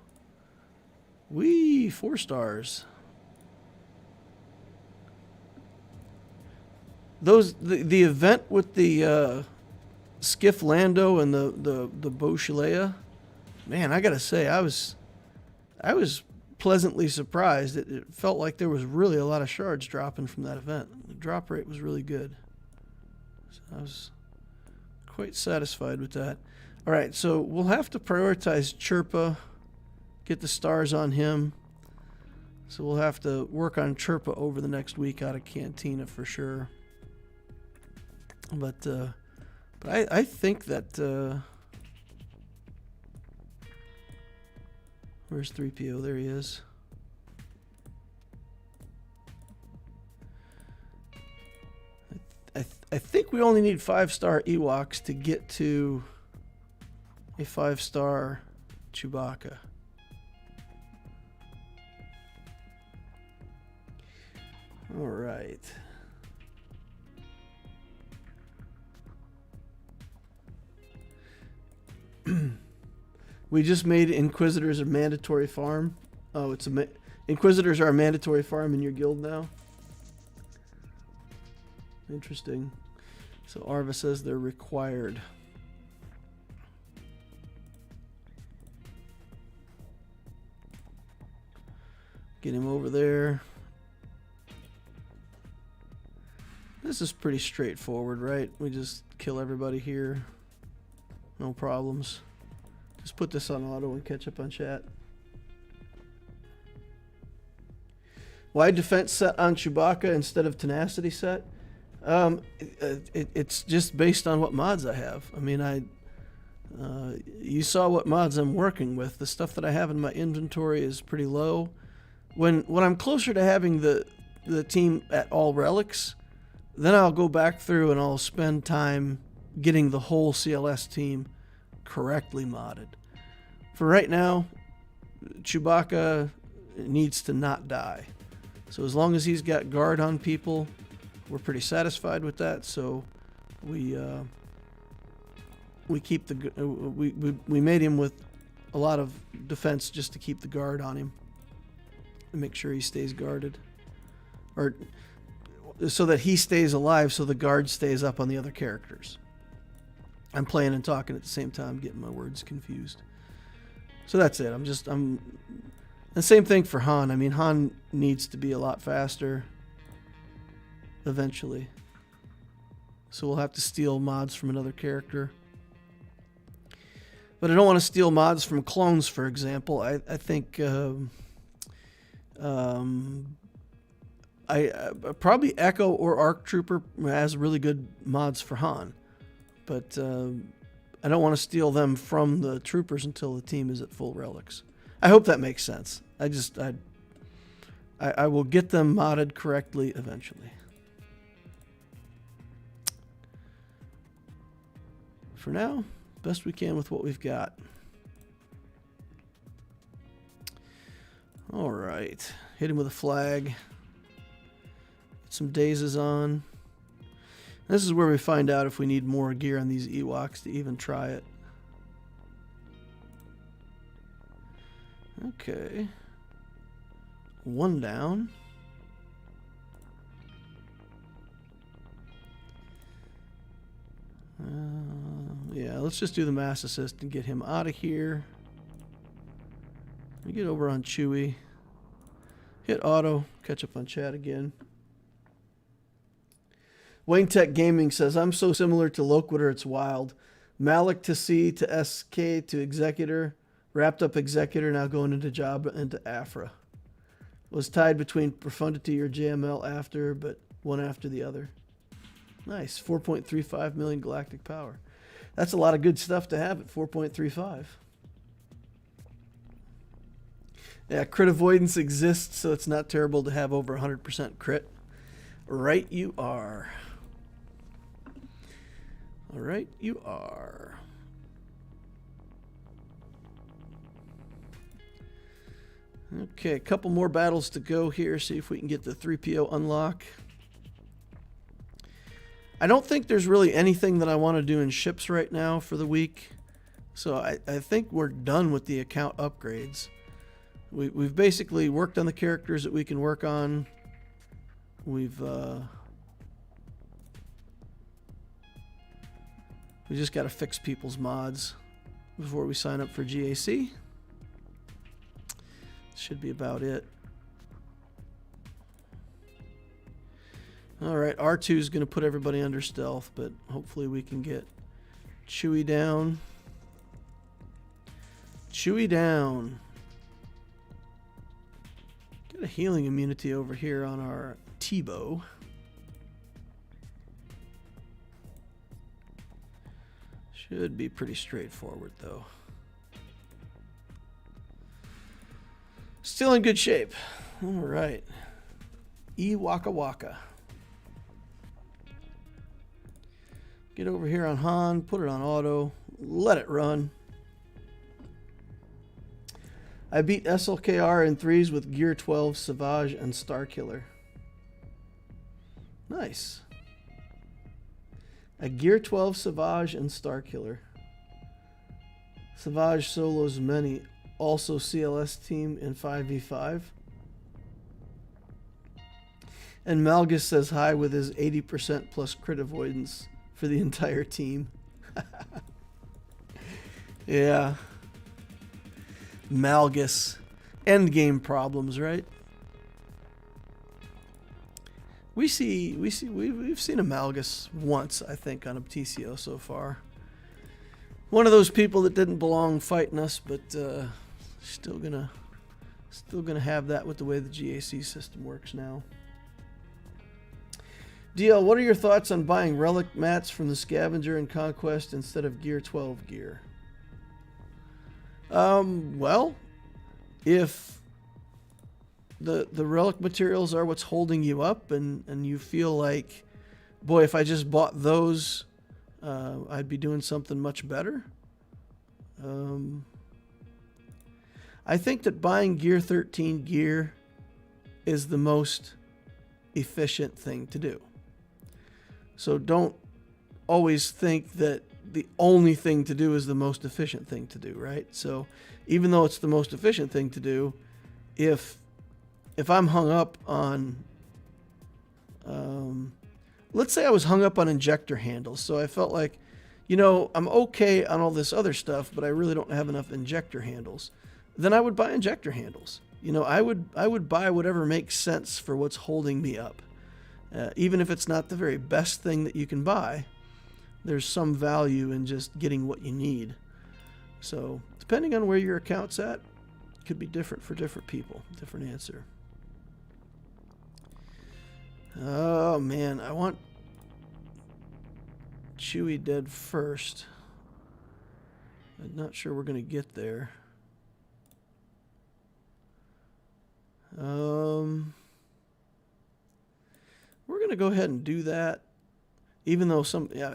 Whee! 4 stars. The event with the Skiff Lando and the Beauchaleia, man, I gotta say I was pleasantly surprised. It felt like there was really a lot of shards dropping from that event. The drop rate was really good. So I was quite satisfied with that. All right, so we'll have to prioritize Chirpa, get the stars on him. So we'll have to work on Chirpa over the next week out of Cantina for sure. But I think that where's 3PO? There he is. I think we only need 5-star Ewoks to get to a 5-star Chewbacca. All right. We just made Inquisitors a mandatory farm. Oh, Inquisitors are a mandatory farm in your guild now. Interesting. So Arva says they're required. Get him over there. This is pretty straightforward, right? We just kill everybody here. No problems. Just put this on auto and catch up on chat. Why defense set on Chewbacca instead of tenacity set? It's just based on what mods I have. I mean, you saw what mods I'm working with. The stuff that I have in my inventory is pretty low. When I'm closer to having the team at all relics, then I'll go back through and I'll spend time getting the whole CLS team correctly modded. For right now, Chewbacca needs to not die. So as long as he's got guard on people, we're pretty satisfied with that. So we keep we made him with a lot of defense just to keep the guard on him and make sure he stays guarded, or so that he stays alive, so the guard stays up on the other characters. I'm playing and talking at the same time, getting my words confused. So that's it. And same thing for Han. I mean, Han needs to be a lot faster eventually. So we'll have to steal mods from another character. But I don't want to steal mods from clones, for example. I think probably Echo or ARC Trooper has really good mods for Han. But I don't want to steal them from the troopers until the team is at full relics. I hope that makes sense. I will get them modded correctly eventually. For now, best we can with what we've got. All right, hit him with a flag. Get some dazes on. This is where we find out if we need more gear on these Ewoks to even try it. Okay. One down. Yeah, let's just do the mass assist and get him out of here. Let me get over on Chewie. Hit auto. Catch up on chat again. Wayne Tech Gaming says, I'm so similar to Locator, it's wild. Malik to C to SK to Executor. Wrapped up Executor, now going into Jabba into Afra. Was tied between Profundity or JML after, but one after the other. Nice. 4.35 million galactic power. That's a lot of good stuff to have at 4.35. Yeah, crit avoidance exists, so it's not terrible to have over 100% crit. Right you are. All right, you are. Okay, a couple more battles to go here. See if we can get the 3PO unlock. I don't think there's really anything that I want to do in ships right now for the week. So I think we're done with the account upgrades. We've basically worked on the characters that we can work on. We just got to fix people's mods before we sign up for GAC. Should be about it. Alright, R2 is going to put everybody under stealth, but hopefully we can get Chewie down. Chewie down. Got a healing immunity over here on our Tebow. Should be pretty straightforward, though. Still in good shape. All right. Waka Waka. Get over here on Han, put it on auto, let it run. I beat SLKR in 3s with Gear 12, Savage, and Starkiller. Nice. A Gear 12 Savage and Starkiller. Savage solos many. Also CLS team in 5v5. And Malgus says hi with his 80% plus crit avoidance for the entire team. Yeah. Malgus. Endgame problems, right? We've seen a Malgus once, I think, on Obticeo so far. One of those people that didn't belong fighting us, but still gonna Still going to have that with the way the GAC system works now. DL, what are your thoughts on buying Relic mats from the Scavenger and Conquest instead of Gear 12 gear? Well, if the Relic materials are what's holding you up and you feel like, boy, if I just bought those, I'd be doing something much better. I think that buying Gear 13 gear is the most efficient thing to do. So don't always think that the only thing to do is the most efficient thing to do, right? So even though it's the most efficient thing to do, if I'm hung up on, let's say I was hung up on injector handles, so I felt like, you know, I'm okay on all this other stuff, but I really don't have enough injector handles, then I would buy injector handles. You know, I would buy whatever makes sense for what's holding me up. Even if it's not the very best thing that you can buy, there's some value in just getting what you need. So depending on where your account's at, it could be different for different people. Different answer. Oh man, I want Chewie dead first. I'm not sure we're going to get there. We're going to go ahead and do that. Even though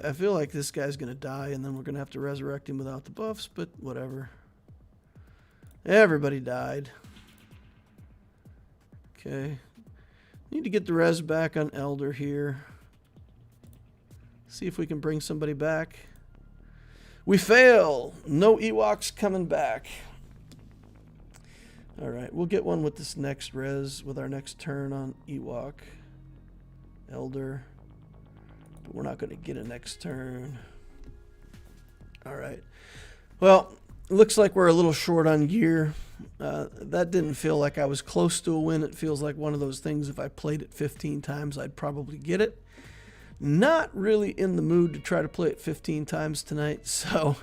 I feel like this guy's going to die and then we're going to have to resurrect him without the buffs, but whatever. Everybody died. Okay. Need to get the res back on Elder here. See if we can bring somebody back. We fail. No Ewoks coming back. All right, we'll get one with this next res, with our next turn on Ewok. Elder. But we're not going to get a next turn. All right. Well, looks like we're a little short on gear. That didn't feel like I was close to a win. It feels like one of those things, if I played it 15 times, I'd probably get it. Not really in the mood to try to play it 15 times tonight, so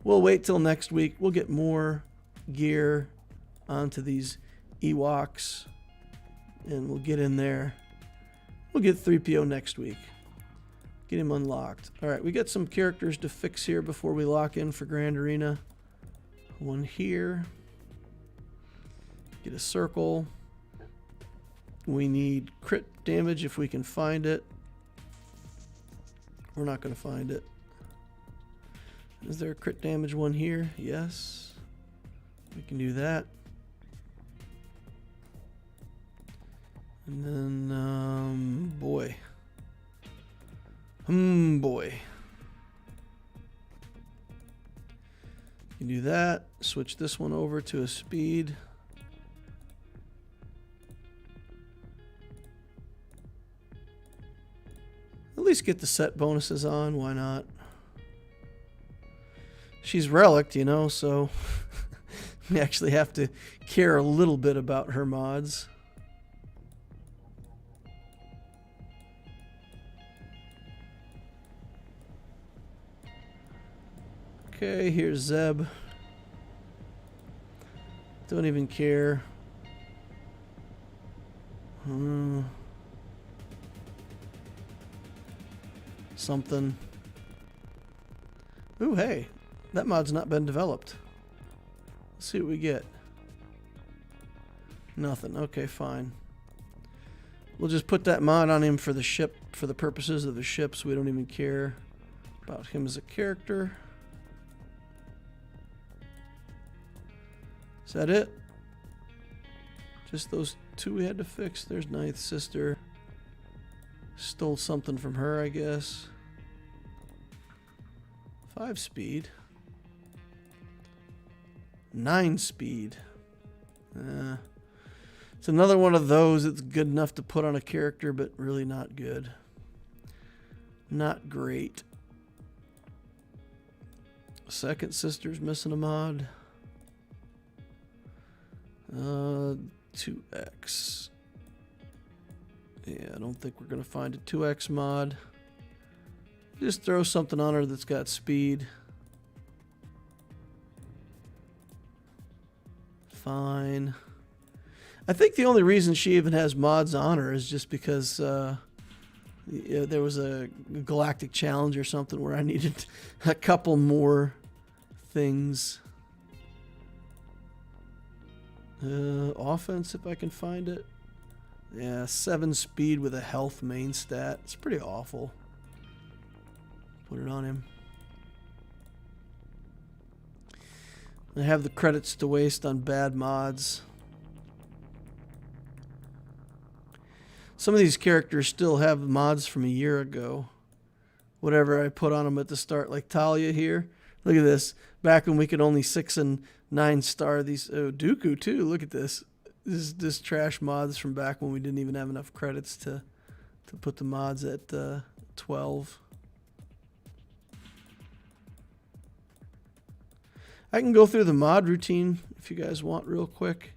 we'll wait till next week. We'll get more gear onto these Ewoks, and we'll get in there. We'll get 3PO next week. Get him unlocked. All right, we got some characters to fix here before we lock in for Grand Arena. One here. Get a circle. We need crit damage if we can find it. We're not going to find it. Is there a crit damage one here? Yes. We can do that. And then, boy. Boy. You can do that. Switch this one over to a speed. At least get the set bonuses on. Why not? She's relic, you know, so we actually have to care a little bit about her mods. Okay, here's Zeb. Don't even care. Something. Ooh, hey. That mod's not been developed. Let's see what we get. Nothing. Okay, fine. We'll just put that mod on him for the ship, for the purposes of the ship, so we don't even care about him as a character. Is that it? Just those two we had to fix. There's Ninth Sister. Stole something from her, I guess. 5 speed. 9 speed. It's another one of those that's good enough to put on a character, but really not good. Not great. Second Sister's missing a mod. 2X. Yeah, I don't think we're going to find a 2X mod. Just throw something on her that's got speed. Fine. I think the only reason she even has mods on her is just because there was a galactic challenge or something where I needed a couple more things. Offense, if I can find it. Yeah, 7 speed with a health main stat. It's pretty awful. Put it on him. I have the credits to waste on bad mods. Some of these characters still have mods from a year ago. Whatever I put on them at the start, like Talia here. Look at this. Back when we could only 6 and 9 star these. Oh, Dooku too. Look at this. This trash mods from back when we didn't even have enough credits to put the mods at 12. I can go through the mod routine if you guys want real quick.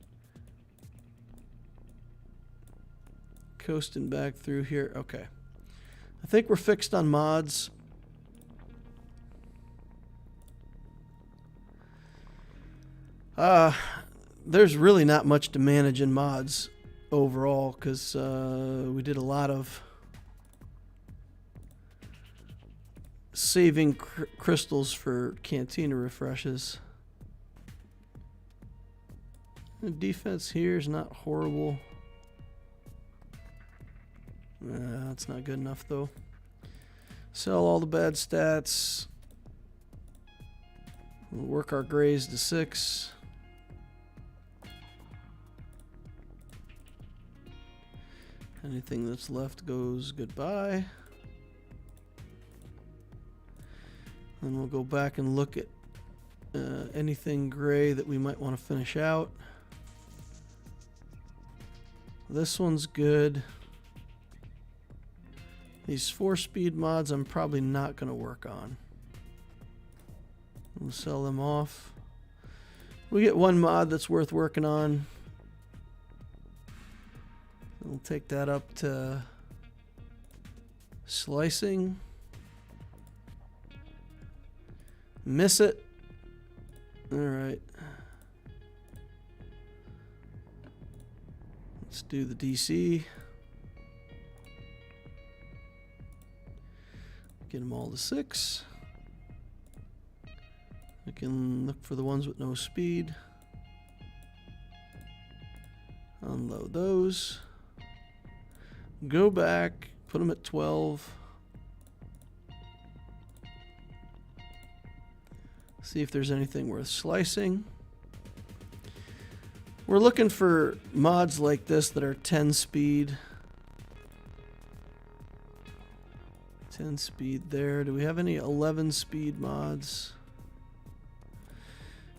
Coasting back through here. Okay. I think we're fixed on mods. There's really not much to manage in mods overall because we did a lot of saving crystals for Cantina refreshes. The defense here is not horrible. That's not good enough though. Sell all the bad stats. We'll work our grays to 6. Anything that's left goes goodbye. And we'll go back and look at anything gray that we might want to finish out. This one's good. These 4-speed mods I'm probably not going to work on. We'll sell them off. We get one mod that's worth working on. We'll take that up to slicing. Miss it. All right. Let's do the DC. Get them all to 6. We can look for the ones with no speed. Unload those. Go back, put them at 12. See if there's anything worth slicing. We're looking for mods like this that are 10 speed. 10 speed there. Do we have any 11 speed mods?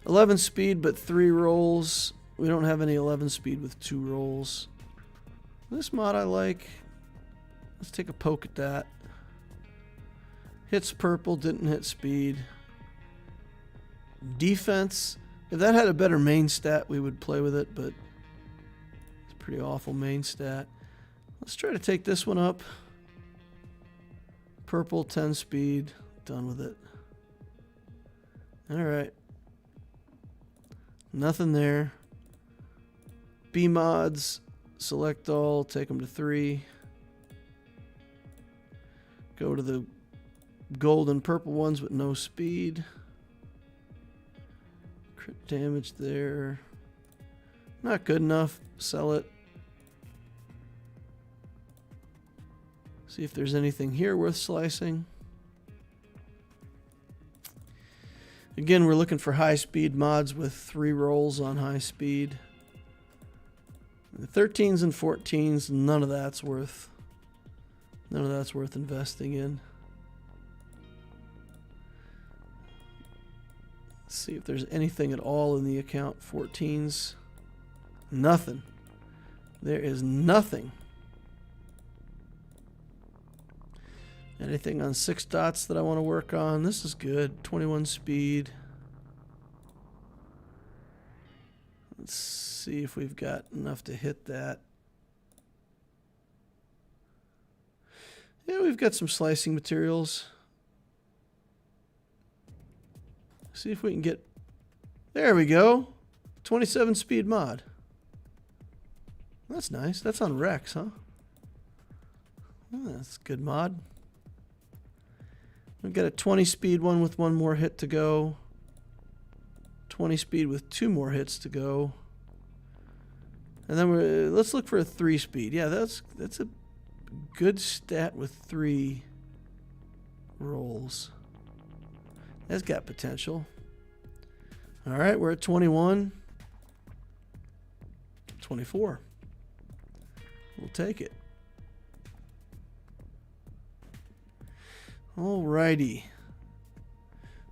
11 speed but 3 rolls. We don't have any 11 speed with 2 rolls. This mod I like. Let's take a poke at that. Hits purple, didn't hit speed. Defense. If that had a better main stat, we would play with it, but it's a pretty awful main stat. Let's try to take this one up. Purple, 10 speed. Done with it. Alright. Nothing there. B mods. Select all. Take them to 3. Go to the gold and purple ones with no speed. Crit damage there. Not good enough. Sell it. See if there's anything here worth slicing. Again, we're looking for high speed mods with 3 rolls on high speed. The 13s and 14s, none of that's worth investing in. Let's see if there's anything at all in the account. 14s. Nothing. There is nothing. Anything on 6 dots that I want to work on? This is good. 21 speed. Let's see if we've got enough to hit that. Yeah, we've got some slicing materials. See if we can get... There we go. 27 speed mod. That's nice. That's on Rex, huh? Oh, that's a good mod. We've got a 20 speed one with 1 more hit to go. 20 speed with 2 more hits to go. And then let's look for a 3 speed. Yeah, that's a good stat with 3 rolls. That's got potential. All right, we're at 21. 24. We'll take it. Alrighty.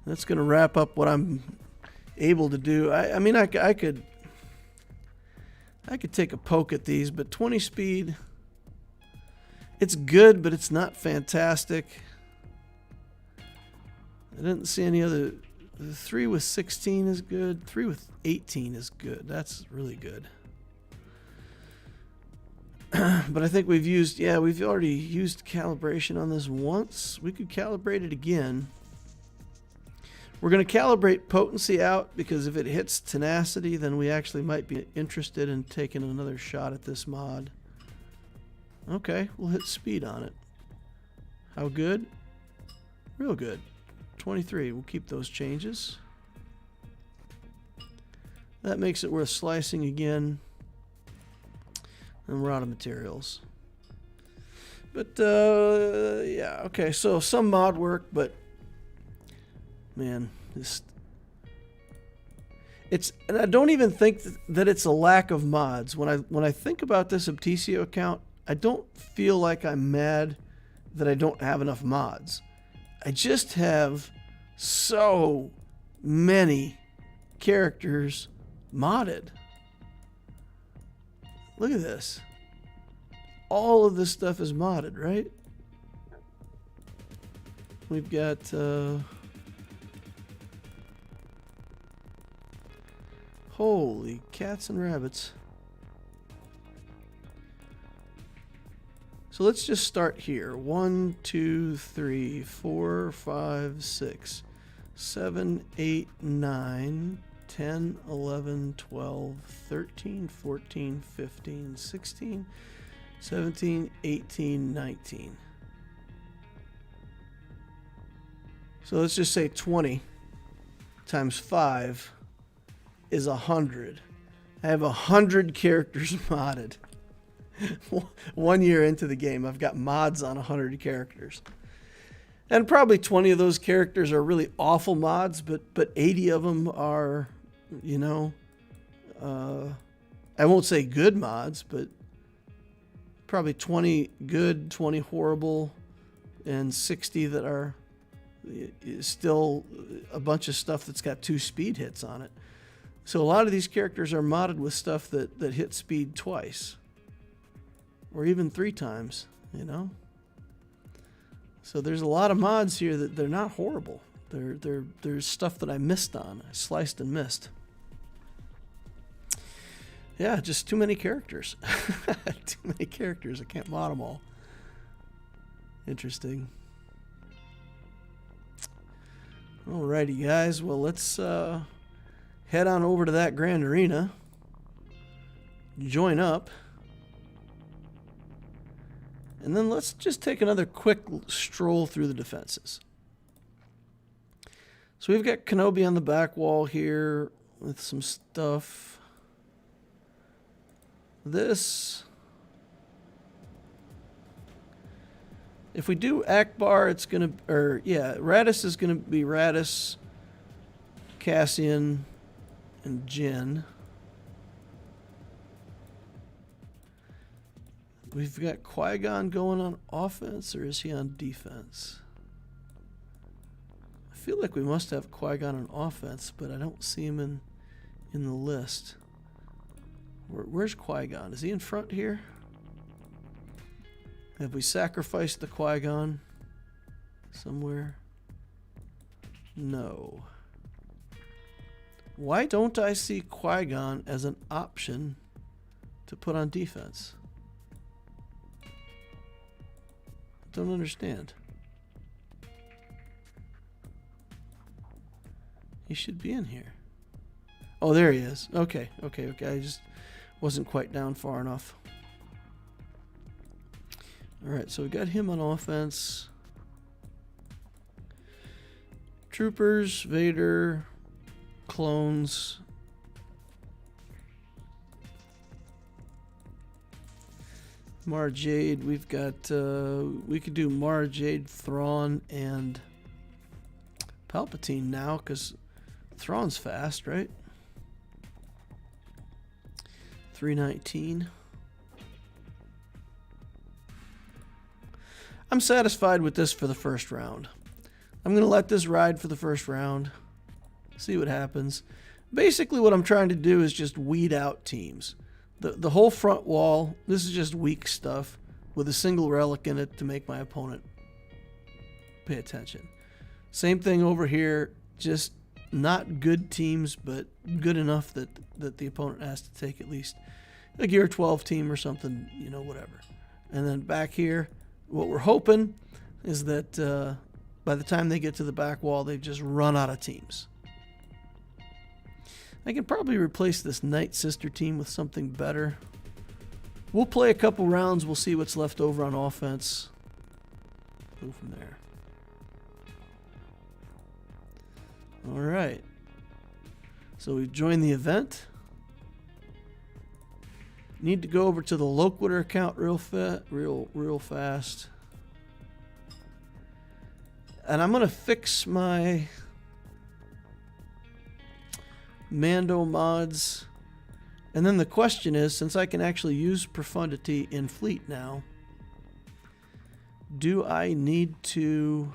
That's going to wrap up what I'm able to do. I mean, I could take a poke at these, but 20 speed, it's good, but it's not fantastic. I didn't see any other. 3 with 16 is good. 3 with 18 is good. That's really good. But I think we've already used calibration on this once. We could calibrate it again. We're going to calibrate potency out because if it hits tenacity, then we actually might be interested in taking another shot at this mod. Okay, we'll hit speed on it. How good? Real good. 23. We'll keep those changes. That makes it worth slicing again. And we're out of materials. But, yeah, okay, so some mod work, but, man, and I don't even think that it's a lack of mods. When I think about this Obticeo account, I don't feel like I'm mad that I don't have enough mods. I just have so many characters modded. Look at this. All of this stuff is modded, right? We've got holy cats and rabbits. So let's just start here. 1, 2, 3, 4, 5, 6, 7, 8, 9, 10, 11, 12, 13, 14, 15, 16, 17, 18, 19. So let's just say 20 times 5 is 100. I have 100 characters modded. 1 year into the game, I've got mods on 100 characters. And probably 20 of those characters are really awful mods, but 80 of them are, you know, I won't say good mods, but probably 20 good, 20 horrible, and 60 that are still a bunch of stuff that's got 2 speed hits on it. So a lot of these characters are modded with stuff that hit speed twice. Or even 3 times, you know? So there's a lot of mods here that they're not horrible. There's stuff that I missed on. I sliced and missed. Yeah, just too many characters. Too many characters. I can't mod them all. Interesting. Alrighty, guys. Well, let's head on over to that Grand Arena. Join up. And then let's just take another quick stroll through the defenses. So we've got Kenobi on the back wall here with some stuff. This. If we do Akbar, it's going to, or yeah, Radis is going to be Radis, Cassian, and Jin. We've got Qui-Gon going on offense, or is he on defense? I feel like we must have Qui-Gon on offense, but I don't see him in the list. Where's Qui-Gon? Is he in front here? Have we sacrificed the Qui-Gon somewhere? No. Why don't I see Qui-Gon as an option to put on defense? Don't understand. He should be in here. Oh, there he is. Okay. I just wasn't quite down far enough. Alright, so we got him on offense. Troopers, Vader, clones. Mara Jade, we've got, we could do Mara Jade, Thrawn, and Palpatine now, because Thrawn's fast, right? 319. I'm satisfied with this for the first round. I'm going to let this ride for the first round. See what happens. Basically what I'm trying to do is just weed out teams. The whole front wall, this is just weak stuff with a single relic in it to make my opponent pay attention. Same thing over here, just not good teams, but good enough that the opponent has to take at least a Gear 12 team or something, you know, whatever. And then back here, what we're hoping is that by the time they get to the back wall, they've just run out of teams. I can probably replace this Night Sister team with something better. We'll play a couple rounds. We'll see what's left over on offense. Go from there. All right. So we've joined the event. Need to go over to the Locator account real fast. And I'm going to fix my Mando mods. And then the question is, since I can actually use Profundity in fleet now, do I need to...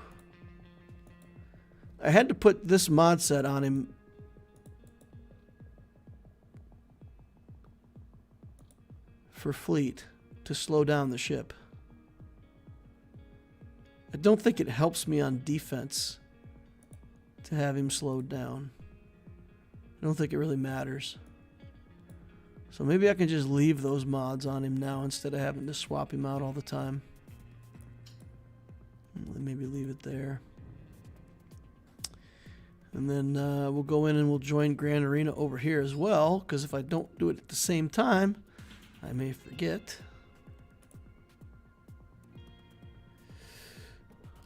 I had to put this mod set on him for fleet to slow down the ship. I don't think it helps me on defense to have him slowed down. I don't think it really matters. So maybe I can just leave those mods on him now instead of having to swap him out all the time. Maybe leave it there. And then we'll go in and we'll join Grand Arena over here as well, because if I don't do it at the same time, I may forget.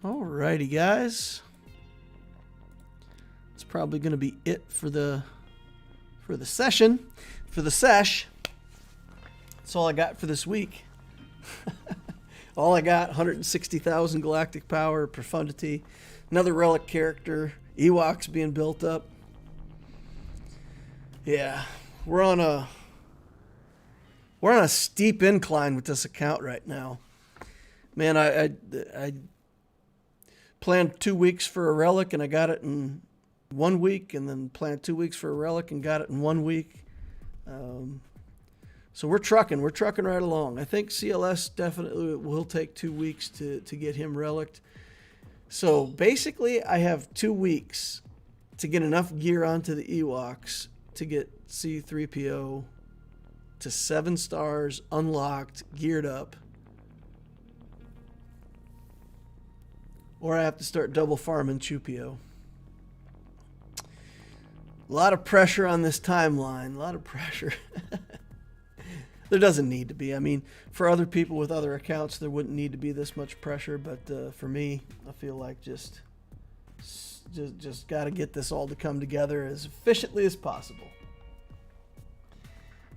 Alrighty, guys. It's probably going to be it for the session, for the sesh. That's all I got for this week. All I got, 160,000 galactic power, Profundity, another relic character, Ewoks being built up. Yeah, we're on a steep incline with this account right now. Man, I planned 2 weeks for a relic and I got it in 1 week, and then planned 2 weeks for a relic and got it in 1 week. So we're trucking right along. I think CLS definitely will take 2 weeks to get him reliced. So basically I have 2 weeks to get enough gear onto the Ewoks to get C-3PO to 7 stars, unlocked, geared up. Or I have to start double farming Chupio. A lot of pressure on this timeline. A lot of pressure. There doesn't need to be. I mean, for other people with other accounts, there wouldn't need to be this much pressure. But for me, I feel like just got to get this all to come together as efficiently as possible.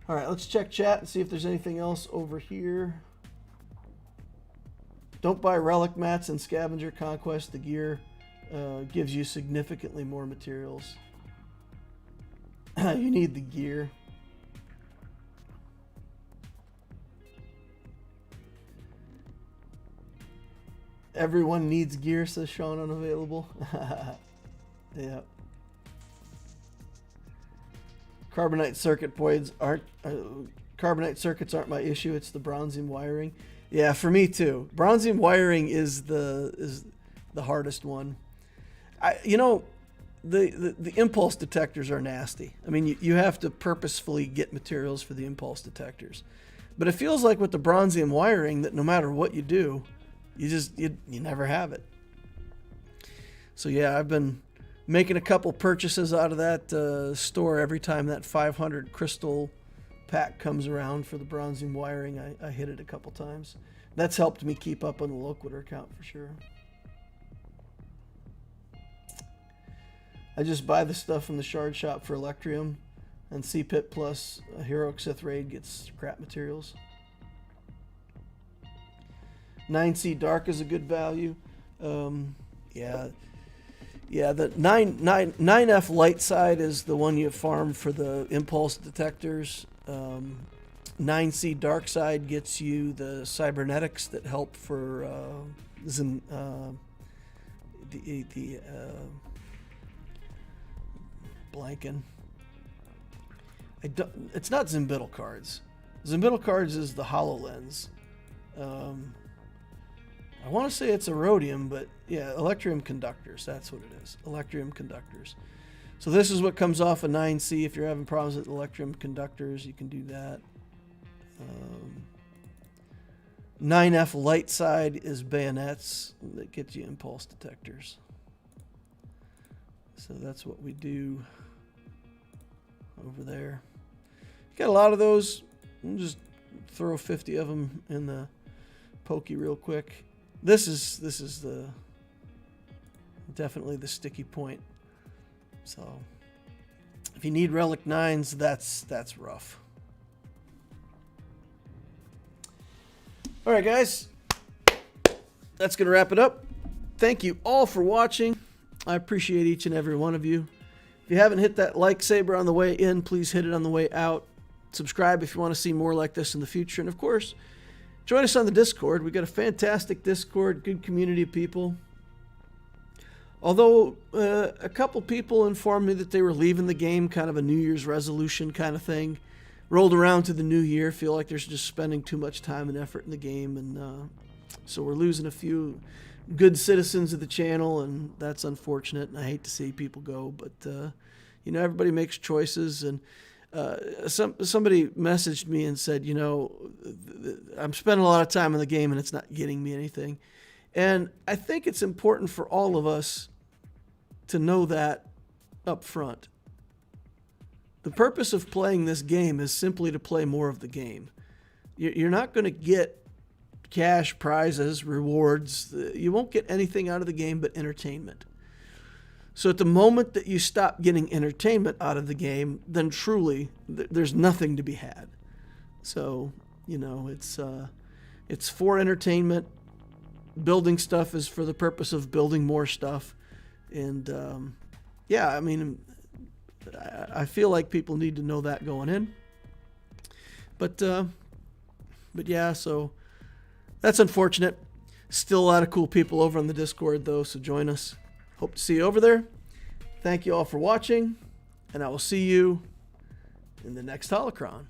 All right, let's check chat and see if there's anything else over here. Don't buy relic mats in Scavenger Conquest. The gear gives you significantly more materials. You need the gear. Everyone needs gear, says Sean, unavailable. Yeah. Carbonite circuit boards aren't carbonite circuits aren't my issue. It's the bronzium wiring. Yeah, for me too. Bronzium wiring is the hardest one. The impulse detectors are nasty. I mean, you have to purposefully get materials for the impulse detectors. But it feels like with the bronzium wiring that no matter what you do, you never have it. So yeah, I've been making a couple purchases out of that store every time that 500 crystal pack comes around for the bronzium wiring. I hit it a couple times. That's helped me keep up on the Locator account for sure. I just buy the stuff from the shard shop for Electrium, and CPIT plus a Heroic Sith Raid gets crap materials. 9C Dark is a good value. Yeah, the 9F light side is the one you farm for the impulse detectors. 9C dark side gets you the cybernetics that help for blanking. It's not Zimbital cards. Zimbital cards is the HoloLens. I want to say it's Erodium, but yeah, Electrium Conductors. That's what it is. Electrium Conductors. So this is what comes off a 9C. If you're having problems with Electrium Conductors, you can do that. 9F light side is bayonets that gets you impulse detectors. So that's what we do over there. Got a lot of those. We'll just throw 50 of them in the pokey real quick. This is the definitely the sticky point. So if you need Relic 9s, that's rough. All right, guys. That's going to wrap it up. Thank you all for watching. I appreciate each and every one of you. If you haven't hit that like saber on the way in, please hit it on the way out. Subscribe if you want to see more like this in the future. And of course, join us on the Discord. We've got a fantastic Discord, good community of people. Although a couple people informed me that they were leaving the game, kind of a New Year's resolution kind of thing. Rolled around to the new year, feel like they're just spending too much time and effort in the game. And so we're losing a few good citizens of the channel, and that's unfortunate. And I hate to see people go, but you know, everybody makes choices. And somebody messaged me and said, you know, I'm spending a lot of time in the game and it's not getting me anything. And I think it's important for all of us to know that up front. The purpose of playing this game is simply to play more of the game. You're not going to get cash, prizes, rewards. You won't get anything out of the game but entertainment. So at the moment that you stop getting entertainment out of the game, then truly there's nothing to be had. So, you know, it's for entertainment. Building stuff is for the purpose of building more stuff. And yeah, I mean, I feel like people need to know that going in. But yeah, so that's unfortunate. Still a lot of cool people over on the Discord though, so join us. Hope to see you over there. Thank you all for watching, and I will see you in the next Holocron.